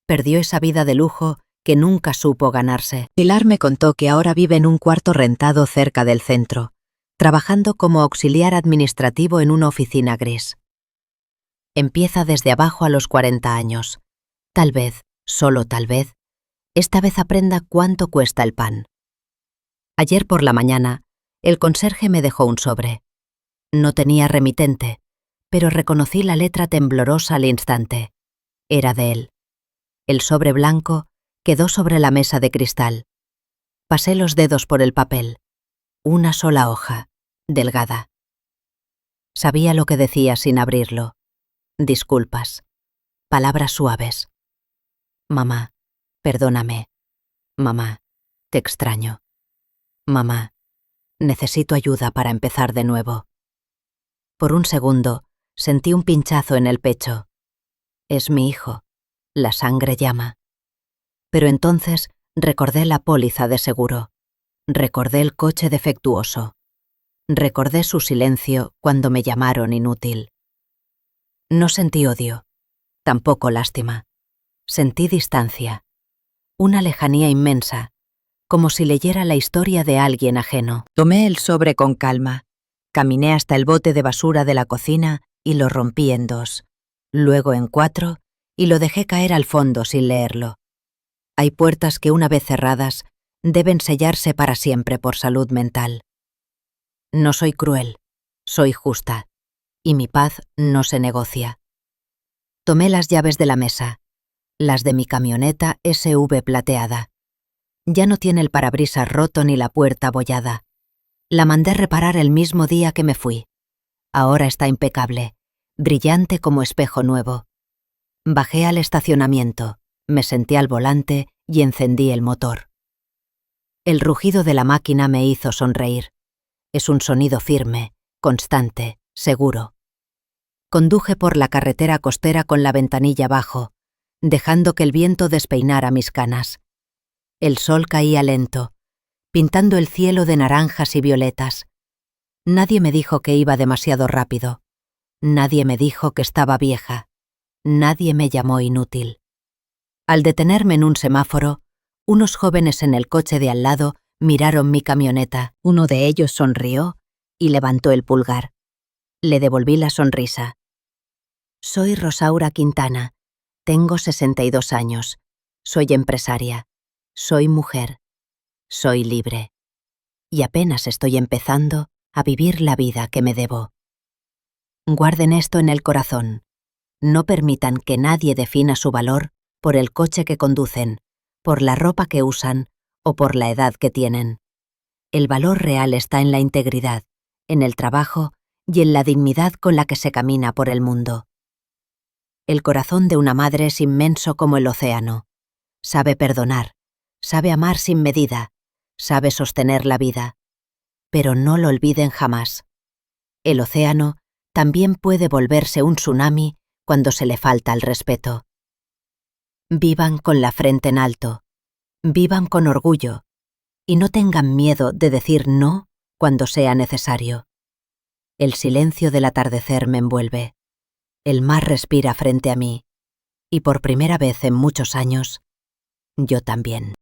perdió esa vida de lujo que nunca supo ganarse. Pilar me contó que ahora vive en un cuarto rentado cerca del centro, trabajando como auxiliar administrativo en una oficina gris. Empieza desde abajo a los 40 años. Tal vez, solo tal vez, esta vez aprenda cuánto cuesta el pan. Ayer por la mañana, el conserje me dejó un sobre. No tenía remitente, pero reconocí la letra temblorosa al instante. Era de él. El sobre blanco quedó sobre la mesa de cristal. Pasé los dedos por el papel. Una sola hoja, delgada. Sabía lo que decía sin abrirlo. Disculpas. Palabras suaves. Mamá, perdóname. Mamá, te extraño. Mamá, necesito ayuda para empezar de nuevo. Por un segundo, sentí un pinchazo en el pecho. Es mi hijo. La sangre llama. Pero entonces recordé la póliza de seguro. Recordé el coche defectuoso. Recordé su silencio cuando me llamaron inútil. No sentí odio, tampoco lástima. Sentí distancia, una lejanía inmensa, como si leyera la historia de alguien ajeno. Tomé el sobre con calma, caminé hasta el bote de basura de la cocina y lo rompí en 2, luego en 4 y lo dejé caer al fondo sin leerlo. Hay puertas que una vez cerradas deben sellarse para siempre por salud mental. No soy cruel, soy justa, y mi paz no se negocia. Tomé las llaves de la mesa, las de mi camioneta SV plateada. Ya no tiene el parabrisas roto ni la puerta abollada. La mandé reparar el mismo día que me fui. Ahora está impecable, brillante como espejo nuevo. Bajé al estacionamiento, me senté al volante y encendí el motor. El rugido de la máquina me hizo sonreír. Es un sonido firme, constante, seguro. Conduje por la carretera costera con la ventanilla abajo, dejando que el viento despeinara mis canas. El sol caía lento, pintando el cielo de naranjas y violetas. Nadie me dijo que iba demasiado rápido. Nadie me dijo que estaba vieja. Nadie me llamó inútil. Al detenerme en un semáforo, unos jóvenes en el coche de al lado miraron mi camioneta. Uno de ellos sonrió y levantó el pulgar. Le devolví la sonrisa. Soy Rosaura Quintana. Tengo 62 años. Soy empresaria. Soy mujer. Soy libre. Y apenas estoy empezando a vivir la vida que me debo. Guarden esto en el corazón. No permitan que nadie defina su valor por el coche que conducen, por la ropa que usan o por la edad que tienen. El valor real está en la integridad, en el trabajo y en la dignidad con la que se camina por el mundo. El corazón de una madre es inmenso como el océano. Sabe perdonar, sabe amar sin medida, sabe sostener la vida. Pero no lo olviden jamás. El océano también puede volverse un tsunami cuando se le falta el respeto. Vivan con la frente en alto, vivan con orgullo y no tengan miedo de decir no cuando sea necesario. El silencio del atardecer me envuelve. El mar respira frente a mí y por primera vez en muchos años, yo también.